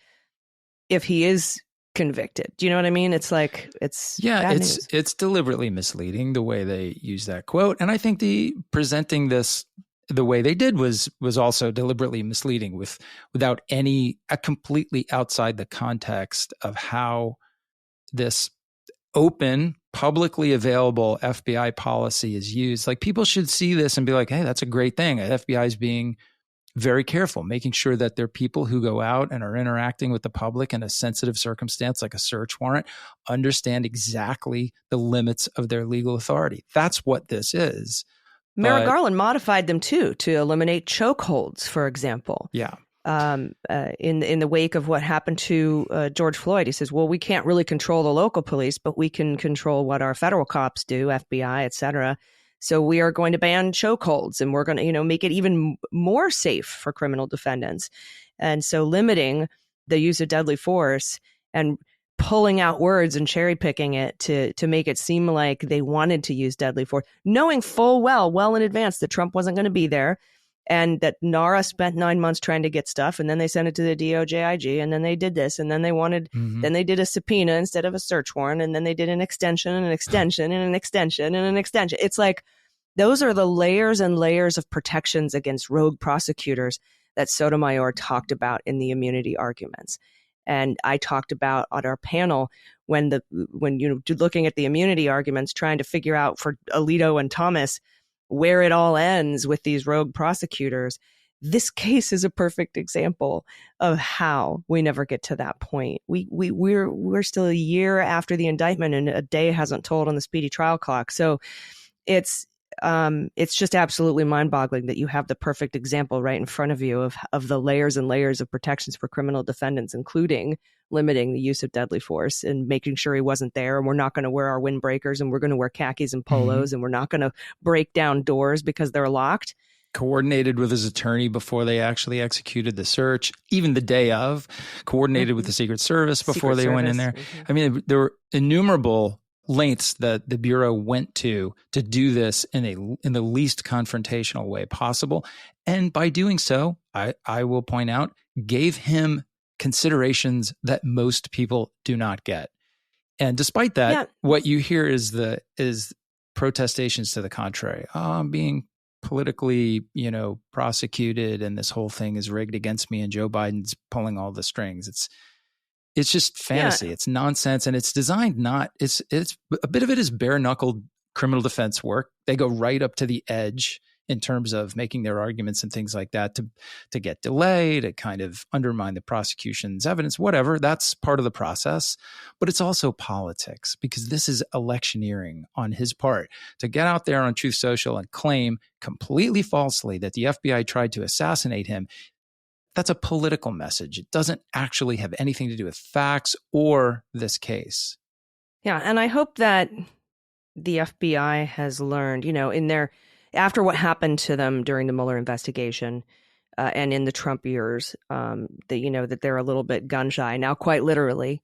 if he is convicted. Do you know what I mean? It's like bad news. It's deliberately misleading the way they use that quote, and I think the presenting this the way they did was also deliberately misleading without any completely outside the context of how this open, publicly available FBI policy is used. Like, people should see this and be like, hey, that's a great thing. The FBI is being very careful, making sure that there are people who go out and are interacting with the public in a sensitive circumstance like a search warrant understand exactly the limits of their legal authority. That's what this is. Merrick Garland modified them too to eliminate chokeholds, for example. Yeah. In the wake of what happened to George Floyd, he says, well, we can't really control the local police, but we can control what our federal cops do, FBI, et cetera. So we are going to ban chokeholds, and we're going to, make it even more safe for criminal defendants. And so limiting the use of deadly force and pulling out words and cherry picking it to make it seem like they wanted to use deadly force, knowing full well in advance that Trump wasn't going to be there, and that NARA spent 9 months trying to get stuff, and then they sent it to the DOJIG, and then they did this, and then they wanted, then they did a subpoena instead of a search warrant, and then they did an extension and an extension and an extension and an extension. It's like, those are the layers and layers of protections against rogue prosecutors that Sotomayor talked about in the immunity arguments. And I talked about on our panel when looking at the immunity arguments, trying to figure out for Alito and Thomas where it all ends with these rogue prosecutors. This case is a perfect example of how we never get to that point. We're still a year after the indictment, and a day hasn't told on the speedy trial clock. So it's just absolutely mind-boggling that you have the perfect example right in front of you of the layers and layers of protections for criminal defendants, including limiting the use of deadly force and making sure he wasn't there. And we're not going to wear our windbreakers, and we're going to wear khakis and polos, and we're not going to break down doors because they're locked. Coordinated with his attorney before they actually executed the search, even the day of, coordinated with the Secret Service before they went in there. I mean, there were innumerable lengths that the Bureau went to do this in the least confrontational way possible. And by doing so, I will point out, gave him considerations that most people do not get. And despite that, what you hear is protestations to the contrary. Oh, I'm being politically, prosecuted, and this whole thing is rigged against me, and Joe Biden's pulling all the strings. It's just fantasy. Yeah. It's nonsense, and it's designed it's a bit of it is bare knuckled criminal defense work. They go right up to the edge in terms of making their arguments and things like that to get delay, to kind of undermine the prosecution's evidence, whatever. That's part of the process. But it's also politics, because this is electioneering on his part to get out there on Truth Social and claim completely falsely that the FBI tried to assassinate him. That's a political message. It doesn't actually have anything to do with facts or this case. Yeah, and I hope that the FBI has learned, after what happened to them during the Mueller investigation and in the Trump years, that they're a little bit gun shy. Now, quite literally,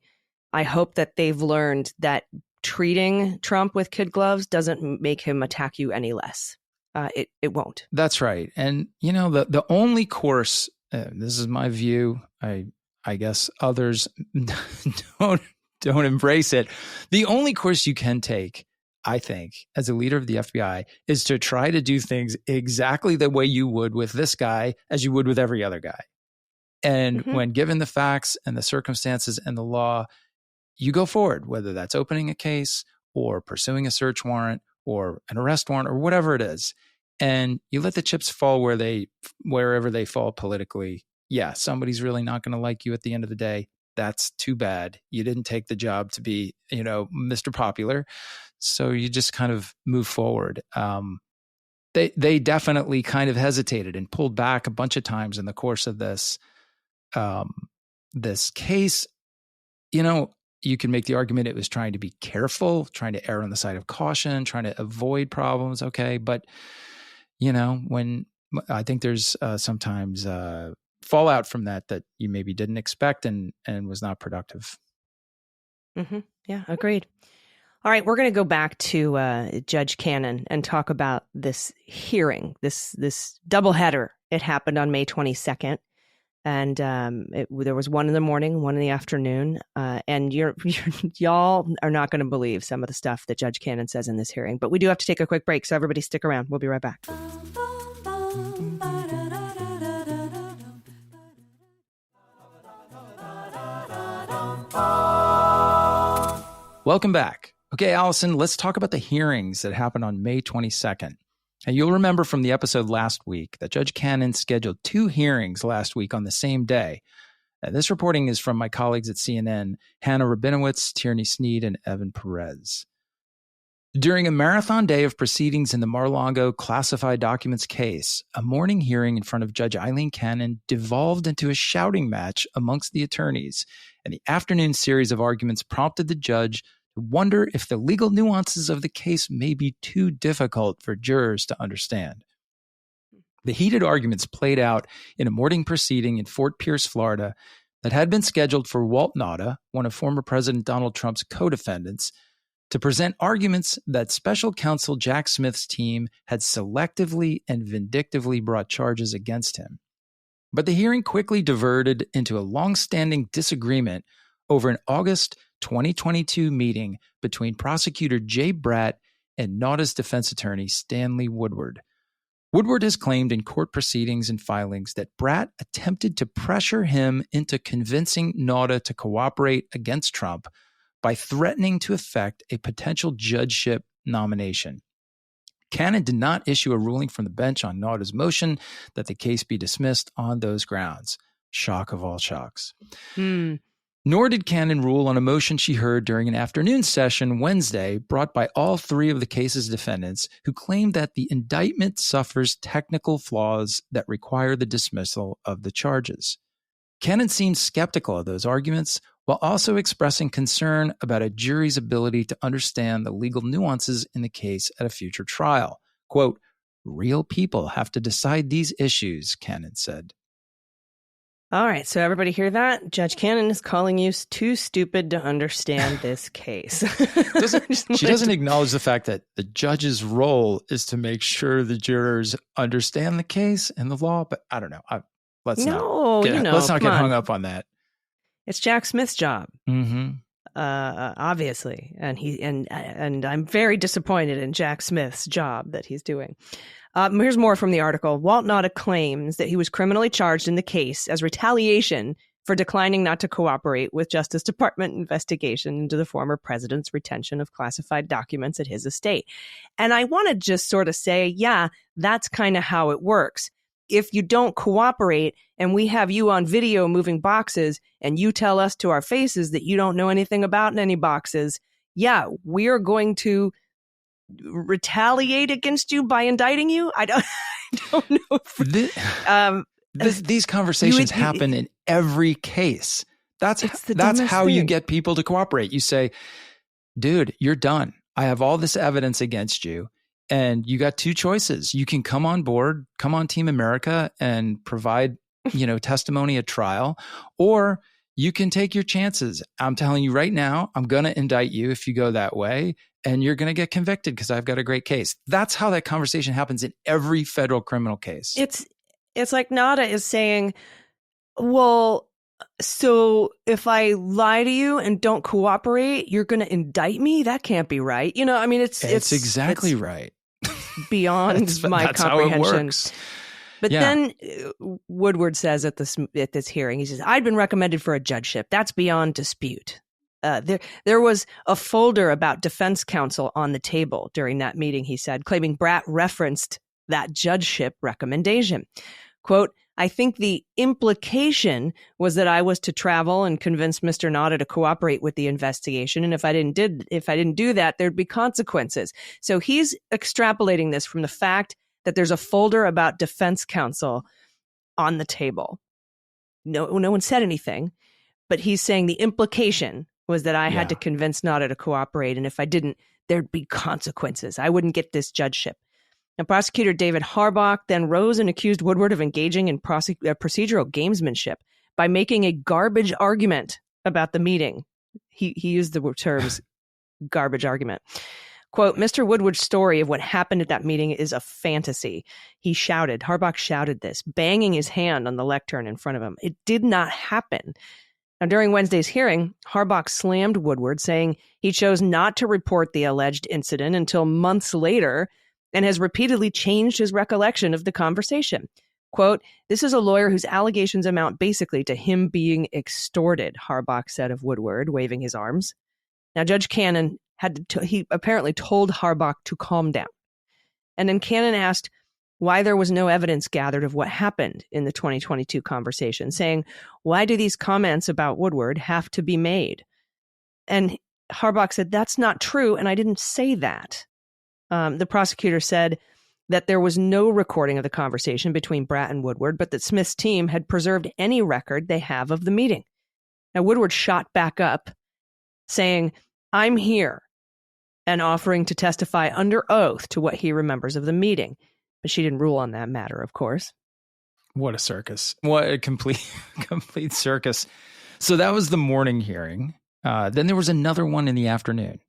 I hope that they've learned that treating Trump with kid gloves doesn't make him attack you any less. It won't. That's right. And, the only course, this is my view, I guess others don't embrace it. The only course you can take, I think, as a leader of the FBI, is to try to do things exactly the way you would with this guy as you would with every other guy. And when given the facts and the circumstances and the law, you go forward, whether that's opening a case or pursuing a search warrant or an arrest warrant or whatever it is. And you let the chips fall wherever they fall politically. Yeah, somebody's really not going to like you at the end of the day. That's too bad. You didn't take the job to be, Mr. Popular. So you just kind of move forward. They definitely kind of hesitated and pulled back a bunch of times in the course of this case. You can make the argument it was trying to be careful, trying to err on the side of caution, trying to avoid problems. Okay, but when I think there's sometimes fallout from that you maybe didn't expect and was not productive. Yeah, agreed. All right, we're going to go back to Judge Cannon and talk about this hearing, this doubleheader. It happened on May 22nd, and there was one in the morning, one in the afternoon, and y'all are not going to believe some of the stuff that Judge Cannon says in this hearing. But we do have to take a quick break, so everybody stick around. We'll be right back. Welcome back. Okay, Allison, let's talk about the hearings that happened on May 22nd. And you'll remember from the episode last week that Judge Cannon scheduled 2 hearings last week on the same day. This reporting is from my colleagues at CNN, Hannah Rabinowitz, Tierney Sneed, and Evan Perez. During a marathon day of proceedings in the Mar-a-Lago classified documents case, a morning hearing in front of Judge Aileen Cannon devolved into a shouting match amongst the attorneys, and the afternoon series of arguments prompted the judge to wonder if the legal nuances of the case may be too difficult for jurors to understand. The heated arguments played out in a morning proceeding in Fort Pierce, Florida, that had been scheduled for Walt Nauta, one of former President Donald Trump's co-defendants, to present arguments that special counsel Jack Smith's team had selectively and vindictively brought charges against him. But the hearing quickly diverted into a long-standing disagreement over an August 2022 meeting between prosecutor Jay Bratt and Nauta's defense attorney Stanley Woodward. Woodward has claimed in court proceedings and filings that Bratt attempted to pressure him into convincing Nauta to cooperate against Trump by threatening to effect a potential judgeship nomination. Cannon did not issue a ruling from the bench on Nauta's motion that the case be dismissed on those grounds. Shock of all shocks. Nor did Cannon rule on a motion she heard during an afternoon session Wednesday brought by all 3 of the case's defendants who claimed that the indictment suffers technical flaws that require the dismissal of the charges. Cannon seemed skeptical of those arguments while also expressing concern about a jury's ability to understand the legal nuances in the case at a future trial. Quote, "Real people have to decide these issues," Cannon said. All right, so everybody hear that? Judge Cannon is calling you too stupid to understand this case. She doesn't acknowledge the fact that the judge's role is to make sure the jurors understand the case and the law, but I don't know. Let's not get hung up on that. It's Jack Smith's job, mm-hmm. Obviously, and I'm very disappointed in Jack Smith's job that he's doing. Here's more from the article. Walt Nauta claims that he was criminally charged in the case as retaliation for declining not to cooperate with Justice Department investigation into the former president's retention of classified documents at his estate. And I want to just sort of say, yeah, that's kind of how it works. If you don't cooperate and we have you on video moving boxes and you tell us to our faces that you don't know anything about any boxes, yeah, we are going to retaliate against you by indicting you. I don't know. These conversations happen in every case. That's how you get people to cooperate. You say, dude, you're done. I have all this evidence against you. And you got 2 choices. You can come on board, come on Team America and provide, testimony at trial, or you can take your chances. I'm telling you right now, I'm going to indict you if you go that way, and you're going to get convicted because I've got a great case. That's how that conversation happens in every federal criminal case. It's like Nauta is saying, well, so if I lie to you and don't cooperate, you're going to indict me? That can't be right. It's exactly right. Beyond my that's comprehension. How it works. But then Woodward says at this hearing, he says, I'd been recommended for a judgeship. That's beyond dispute. There was a folder about defense counsel on the table during that meeting, he said, claiming Bratt referenced that judgeship recommendation. Quote, I think the implication was that I was to travel and convince Mr. Nauta to cooperate with the investigation. And if I didn't do that, there'd be consequences. So he's extrapolating this from the fact that there's a folder about defense counsel on the table. No one said anything, but he's saying the implication was that I had to convince Nauta to cooperate. And if I didn't, there'd be consequences. I wouldn't get this judgeship. Now, prosecutor David Harbach then rose and accused Woodward of engaging in procedural gamesmanship by making a garbage argument about the meeting. He used the terms garbage argument. Quote, Mr. Woodward's story of what happened at that meeting is a fantasy. He shouted, Harbach shouted this, banging his hand on the lectern in front of him. It did not happen. Now, during Wednesday's hearing, Harbach slammed Woodward, saying he chose not to report the alleged incident until months later and has repeatedly changed his recollection of the conversation. Quote, this is a lawyer whose allegations amount basically to him being extorted, Harbach said of Woodward, waving his arms. Now, Judge Cannon he apparently told Harbach to calm down. And then Cannon asked why there was no evidence gathered of what happened in the 2022 conversation, saying, why do these comments about Woodward have to be made? And Harbach said, that's not true, and I didn't say that. The prosecutor said that there was no recording of the conversation between Bratt and Woodward, but that Smith's team had preserved any record they have of the meeting. Now, Woodward shot back up, saying, I'm here, and offering to testify under oath to what he remembers of the meeting. But she didn't rule on that matter, of course. What a circus. What a complete circus. So that was the morning hearing. Then there was another one in the afternoon.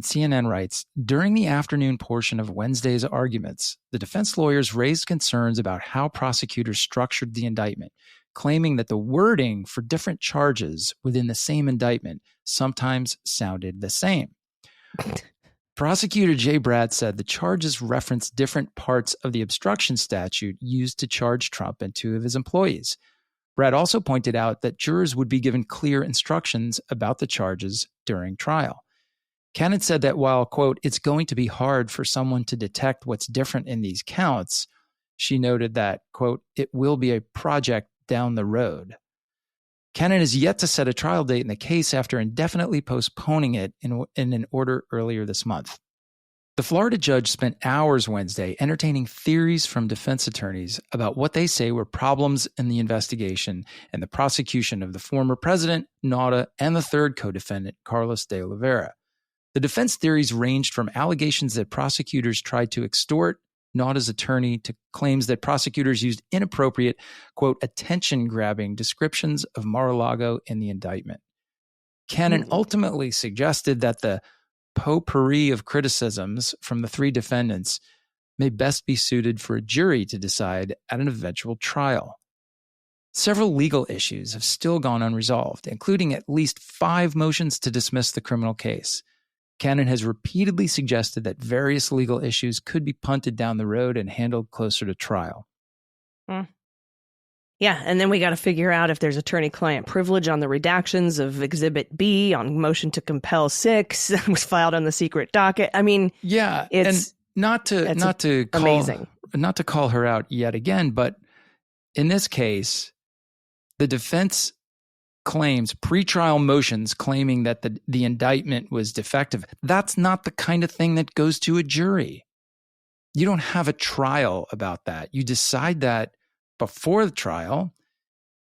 CNN writes, during the afternoon portion of Wednesday's arguments, the defense lawyers raised concerns about how prosecutors structured the indictment, claiming that the wording for different charges within the same indictment sometimes sounded the same. Prosecutor Jay Bratt said the charges reference different parts of the obstruction statute used to charge Trump and two of his employees. Bratt also pointed out that jurors would be given clear instructions about the charges during trial. Cannon said that while, quote, it's going to be hard for someone to detect what's different in these counts, she noted that, quote, it will be a project down the road. Cannon is yet to set a trial date in the case after indefinitely postponing it in an order earlier this month. The Florida judge spent hours Wednesday entertaining theories from defense attorneys about what they say were problems in the investigation and the prosecution of the former president, Nauta, and the third co-defendant, Carlos de Oliveira. The defense theories ranged from allegations that prosecutors tried to extort Nauta's attorney to claims that prosecutors used inappropriate, quote, attention-grabbing descriptions of Mar-a-Lago in the indictment. Cannon ultimately suggested that the potpourri of criticisms from the three defendants may best be suited for a jury to decide at an eventual trial. Several legal issues have still gone unresolved, including at least 5 motions to dismiss the criminal case. Cannon has repeatedly suggested that various legal issues could be punted down the road and handled closer to trial. Yeah, and then we got to figure out if there's attorney-client privilege on the redactions of Exhibit B on motion to compel 6 that was filed on the secret docket. I mean, yeah, it's and not to call her out yet again, but in this case, the defense claims pretrial motions claiming that the indictment was defective. That's not the kind of thing that goes to a jury. You don't have a trial about that. You decide that before the trial,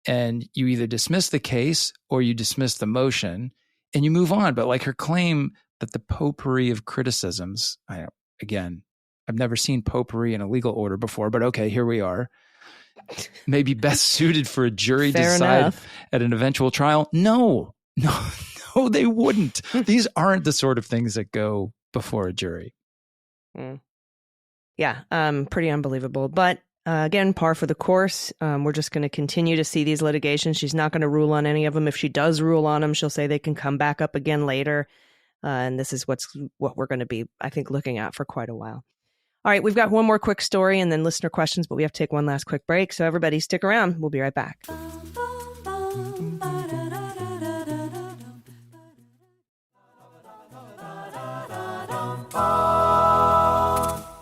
and you either dismiss the case or you dismiss the motion and you move on. But like her claim that the potpourri of criticisms, I've never seen potpourri in a legal order before, but okay, here we are. Maybe best suited for a jury to decide at an eventual trial. No, they wouldn't. These aren't the sort of things that go before a jury. Yeah, pretty unbelievable. But again, par for the course. We're just going to continue to see these litigations. She's not going to rule on any of them. If she does rule on them, she'll say they can come back up again later. And this is what we're going to be, I think, looking at for quite a while. All right, we've got one more quick story and then listener questions, but we have to take one last quick break. So everybody stick around. We'll be right back.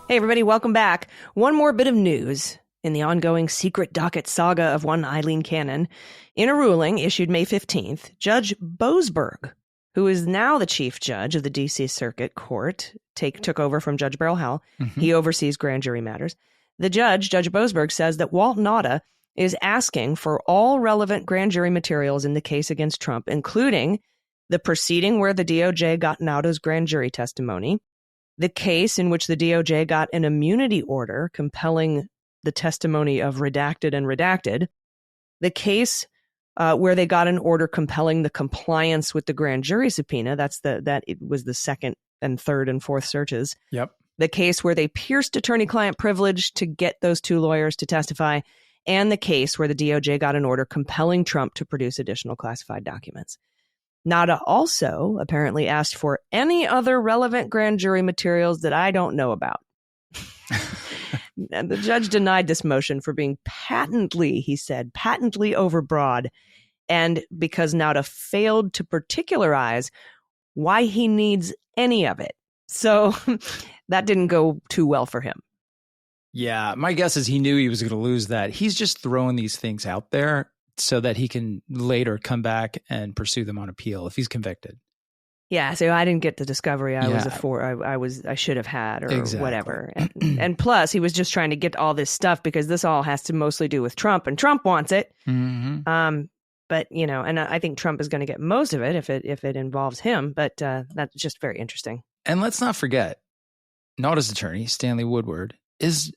Hey, everybody, welcome back. One more bit of news in the ongoing secret docket saga of one Aileen Cannon. In a ruling issued May 15th, Judge Boasberg, who is now the chief judge of the D.C. Circuit Court, took over from Judge Beryl Howell. Mm-hmm. He oversees grand jury matters. The judge, Judge Boasberg, says that Walt Nauta is asking for all relevant grand jury materials in the case against Trump, including the proceeding where the DOJ got Nauta's grand jury testimony, the case in which the DOJ got an immunity order compelling the testimony of redacted and redacted, the case where they got an order compelling the compliance with the grand jury subpoena. It was the second and third and fourth searches. Yep. The case where they pierced attorney-client privilege to get those two lawyers to testify, and the case where the DOJ got an order compelling Trump to produce additional classified documents. Nauta also apparently asked for any other relevant grand jury materials that I don't know about. And the judge denied this motion for being patently, he said, patently overbroad, and because Nauta failed to particularize why he needs any of it. So that didn't go too well for him. Yeah, my guess is he knew he was going to lose that. He's just throwing these things out there so that he can later come back and pursue them on appeal if he's convicted. Yeah, so I didn't get the discovery I should have had or whatever. And plus, he was just trying to get all this stuff because this all has to mostly do with Trump, and Trump wants it. Mm-hmm. But, and I think Trump is going to get most of it if it involves him. But that's just very interesting. And let's not forget, Nauta's attorney, Stanley Woodward, is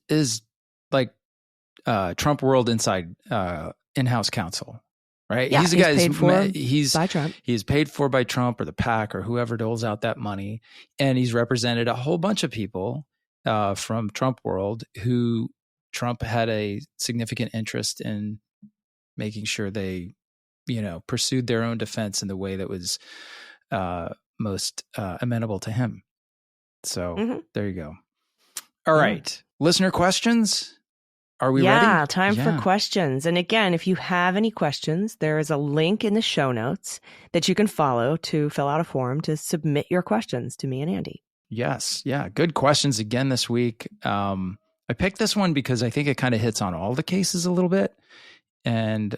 like Trump World Inside in-house counsel. Right? Yeah, he's the guy paid for he's by Trump. He's paid for by Trump or the PAC or whoever doles out that money. And he's represented a whole bunch of people from Trump World who Trump had a significant interest in making sure they, pursued their own defense in the way that was most amenable to him. So There you go. All right. Listener questions. Are we ready? Yeah, time for questions. And again, if you have any questions, there is a link in the show notes that you can follow to fill out a form to submit your questions to me and Andy. Yes. Yeah. Good questions again this week. I picked this one because I think it kind of hits on all the cases a little bit. And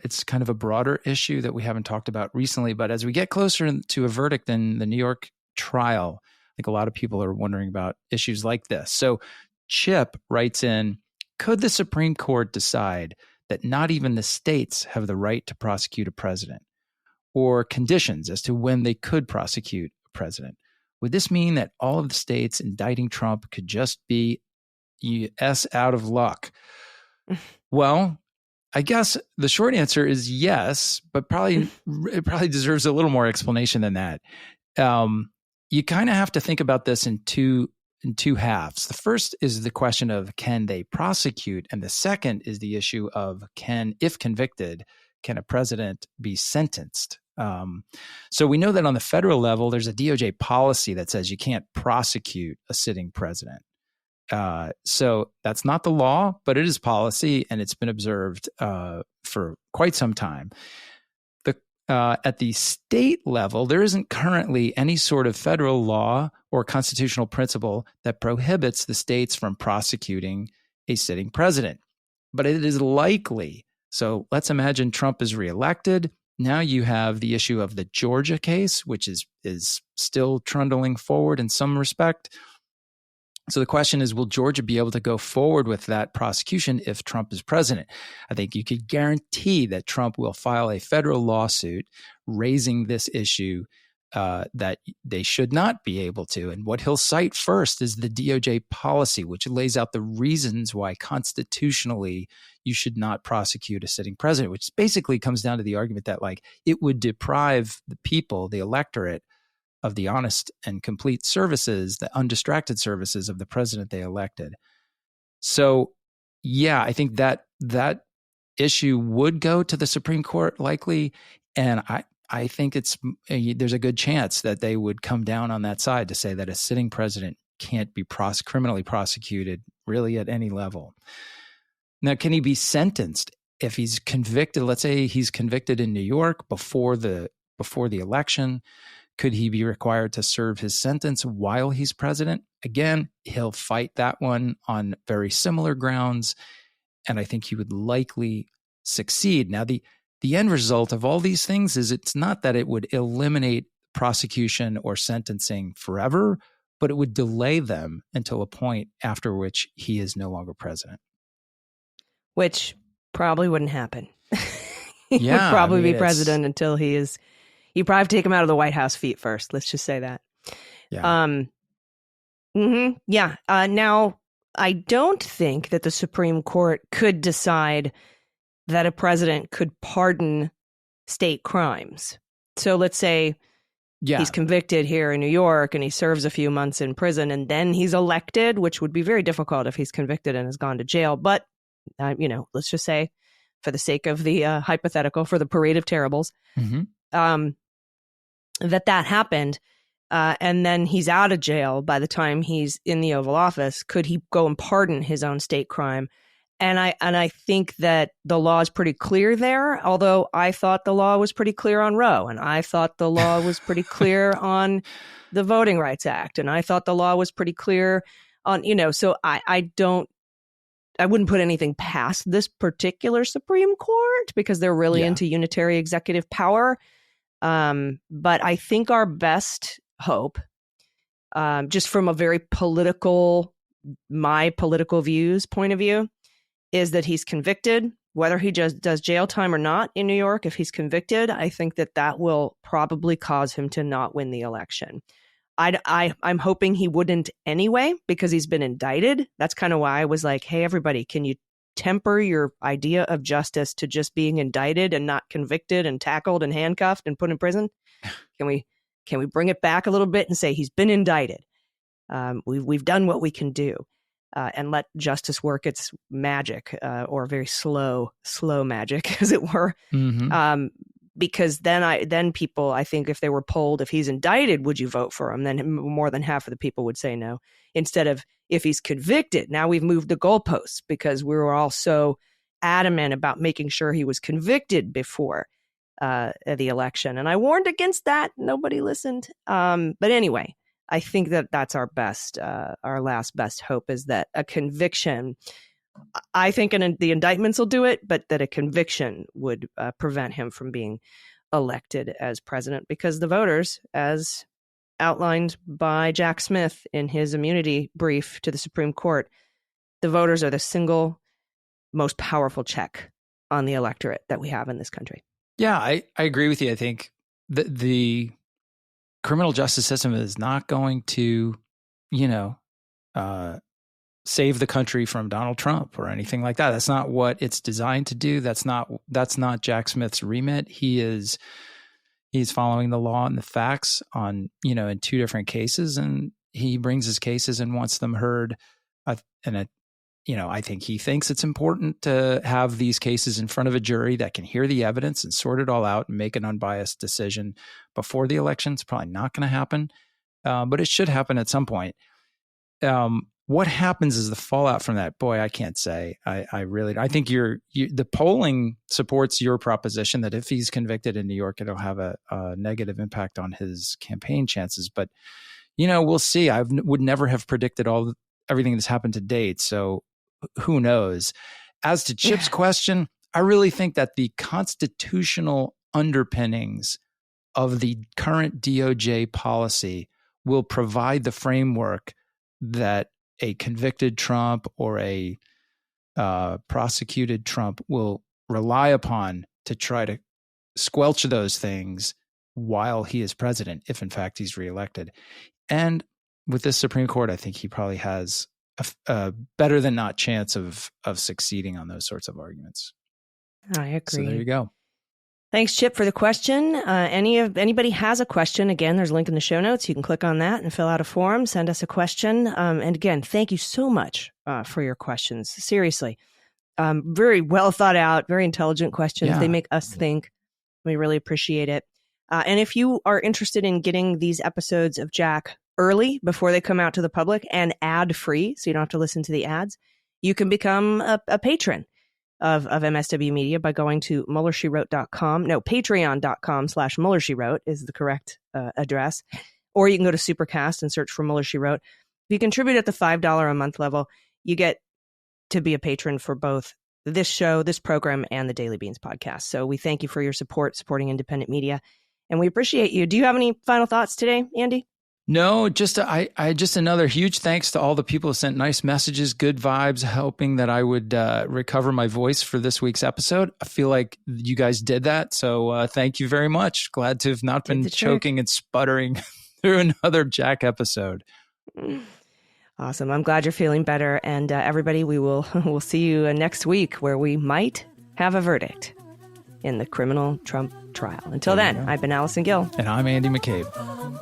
it's kind of a broader issue that we haven't talked about recently. But as we get closer to a verdict in the New York trial, I think a lot of people are wondering about issues like this. So Chip writes in, could the Supreme Court decide that not even the states have the right to prosecute a president, or conditions as to when they could prosecute a president? Would this mean that all of the states indicting Trump could just be out of luck? Well, I guess the short answer is yes, but it probably deserves a little more explanation than that. You kind of have to think about this in two halves. The first is the question of can they prosecute? And the second is the issue of if convicted, can a president be sentenced? So we know that on the federal level, there's a DOJ policy that says you can't prosecute a sitting president. So that's not the law, but it is policy, and it's been observed for quite some time. At the state level, there isn't currently any sort of federal law or constitutional principle that prohibits the states from prosecuting a sitting president. But it is likely. So let's imagine Trump is reelected. Now you have the issue of the Georgia case, which is still trundling forward in some respect. So the question is, will Georgia be able to go forward with that prosecution if Trump is president? I think you could guarantee that Trump will file a federal lawsuit raising this issue that they should not be able to. And what he'll cite first is the DOJ policy, which lays out the reasons why constitutionally you should not prosecute a sitting president, which basically comes down to the argument that it would deprive the people, the electorate, of the honest and complete services, the undistracted services of the president they elected. So, yeah, I think that issue would go to the Supreme Court likely, and I think there's a good chance that they would come down on that side to say that a sitting president can't be criminally prosecuted really at any level. Now, can he be sentenced if he's convicted? Let's say he's convicted in New York before the election. Could he be required to serve his sentence while he's president? Again, he'll fight that one on very similar grounds, and I think he would likely succeed. Now, the end result of all these things is it's not that it would eliminate prosecution or sentencing forever, but it would delay them until a point after which he is no longer president. Which probably wouldn't happen. He would probably be president until he is... You probably take him out of the White House feet first. Let's just say that. Yeah. Now, I don't think that the Supreme Court could decide that a president could pardon state crimes. So let's say Yeah. he's convicted here in New York and he serves a few months in prison and then he's elected, which would be very difficult if he's convicted and has gone to jail. But, let's just say, for the sake of the hypothetical, for the parade of terribles, that happened. And then he's out of jail by the time he's in the Oval Office. Could he go and pardon his own state crime? And I think that the law is pretty clear there, although I thought the law was pretty clear on Roe, and I thought the law was pretty clear on the Voting Rights Act, and I thought the law was pretty clear on, so I wouldn't put anything past this particular Supreme Court because they're really into unitary executive power. But I think our best hope, just from a very my political views point of view, is that he's convicted, whether he just does jail time or not in New York. If he's convicted, I think that will probably cause him to not win the election. I'm hoping he wouldn't anyway, because he's been indicted. That's kind of why I was like, hey, everybody, can you temper your idea of justice to just being indicted and not convicted and tackled and handcuffed and put in prison? Can we bring it back a little bit and say he's been indicted? We've done what we can do. And let justice work its magic, or very slow magic, as it were. Because then people, I think, if they were polled, if he's indicted, would you vote for him? Then more than half of the people would say no. Instead of if he's convicted, now we've moved the goalposts because we were all so adamant about making sure he was convicted before the election. And I warned against that. Nobody listened. But anyway, I think that's our last best hope, is that a conviction. I think the indictments will do it, but that a conviction would prevent him from being elected as president, because the voters, as outlined by Jack Smith in his immunity brief to the Supreme Court, the voters are the single most powerful check on the electorate that we have in this country. Yeah, I agree with you. I think the criminal justice system is not going to, save the country from Donald Trump or anything like that. That's not what it's designed to do. That's not Jack Smith's remit. He's following the law and the facts on, in two different cases, and he brings his cases and wants them heard. I think he thinks it's important to have these cases in front of a jury that can hear the evidence and sort it all out and make an unbiased decision before the election. It's probably not going to happen, but it should happen at some point. What happens is the fallout from that. Boy, I can't say. I think the polling supports your proposition that if he's convicted in New York, it'll have a negative impact on his campaign chances. But, we'll see. I would never have predicted everything that's happened to date. So who knows? As to Chip's question, I really think that the constitutional underpinnings of the current DOJ policy will provide the framework that a convicted Trump or a prosecuted Trump will rely upon to try to squelch those things while he is president, if in fact he's reelected. And with this Supreme Court, I think he probably has a better than not chance of succeeding on those sorts of arguments. I agree. So there you go. Thanks, Chip, for the question. Anybody has a question, again, there's a link in the show notes. You can click on that and fill out a form, send us a question. And again, thank you so much for your questions. Seriously. Very well thought out, very intelligent questions. Yeah. They make us think. We really appreciate it. And if you are interested in getting these episodes of Jack early before they come out to the public and ad-free, so you don't have to listen to the ads, you can become a patron of MSW Media by going to MullerSheWrote.com. No, Patreon.com/MullerSheWrote is the correct address. Or you can go to Supercast and search for Muller, She Wrote. If you contribute at the $5 a month level, you get to be a patron for both this show, this program, and the Daily Beans podcast. So we thank you for your supporting independent media, and we appreciate you. Do you have any final thoughts today, Andy? No, just another huge thanks to all the people who sent nice messages, good vibes, hoping that I would recover my voice for this week's episode. I feel like you guys did that, so thank you very much. Glad to have not been choking and sputtering through another Jack episode. Awesome. I'm glad you're feeling better, and everybody, we'll see you next week, where we might have a verdict. in the criminal Trump trial. Until then, I've been Allison Gill. And I'm Andy McCabe.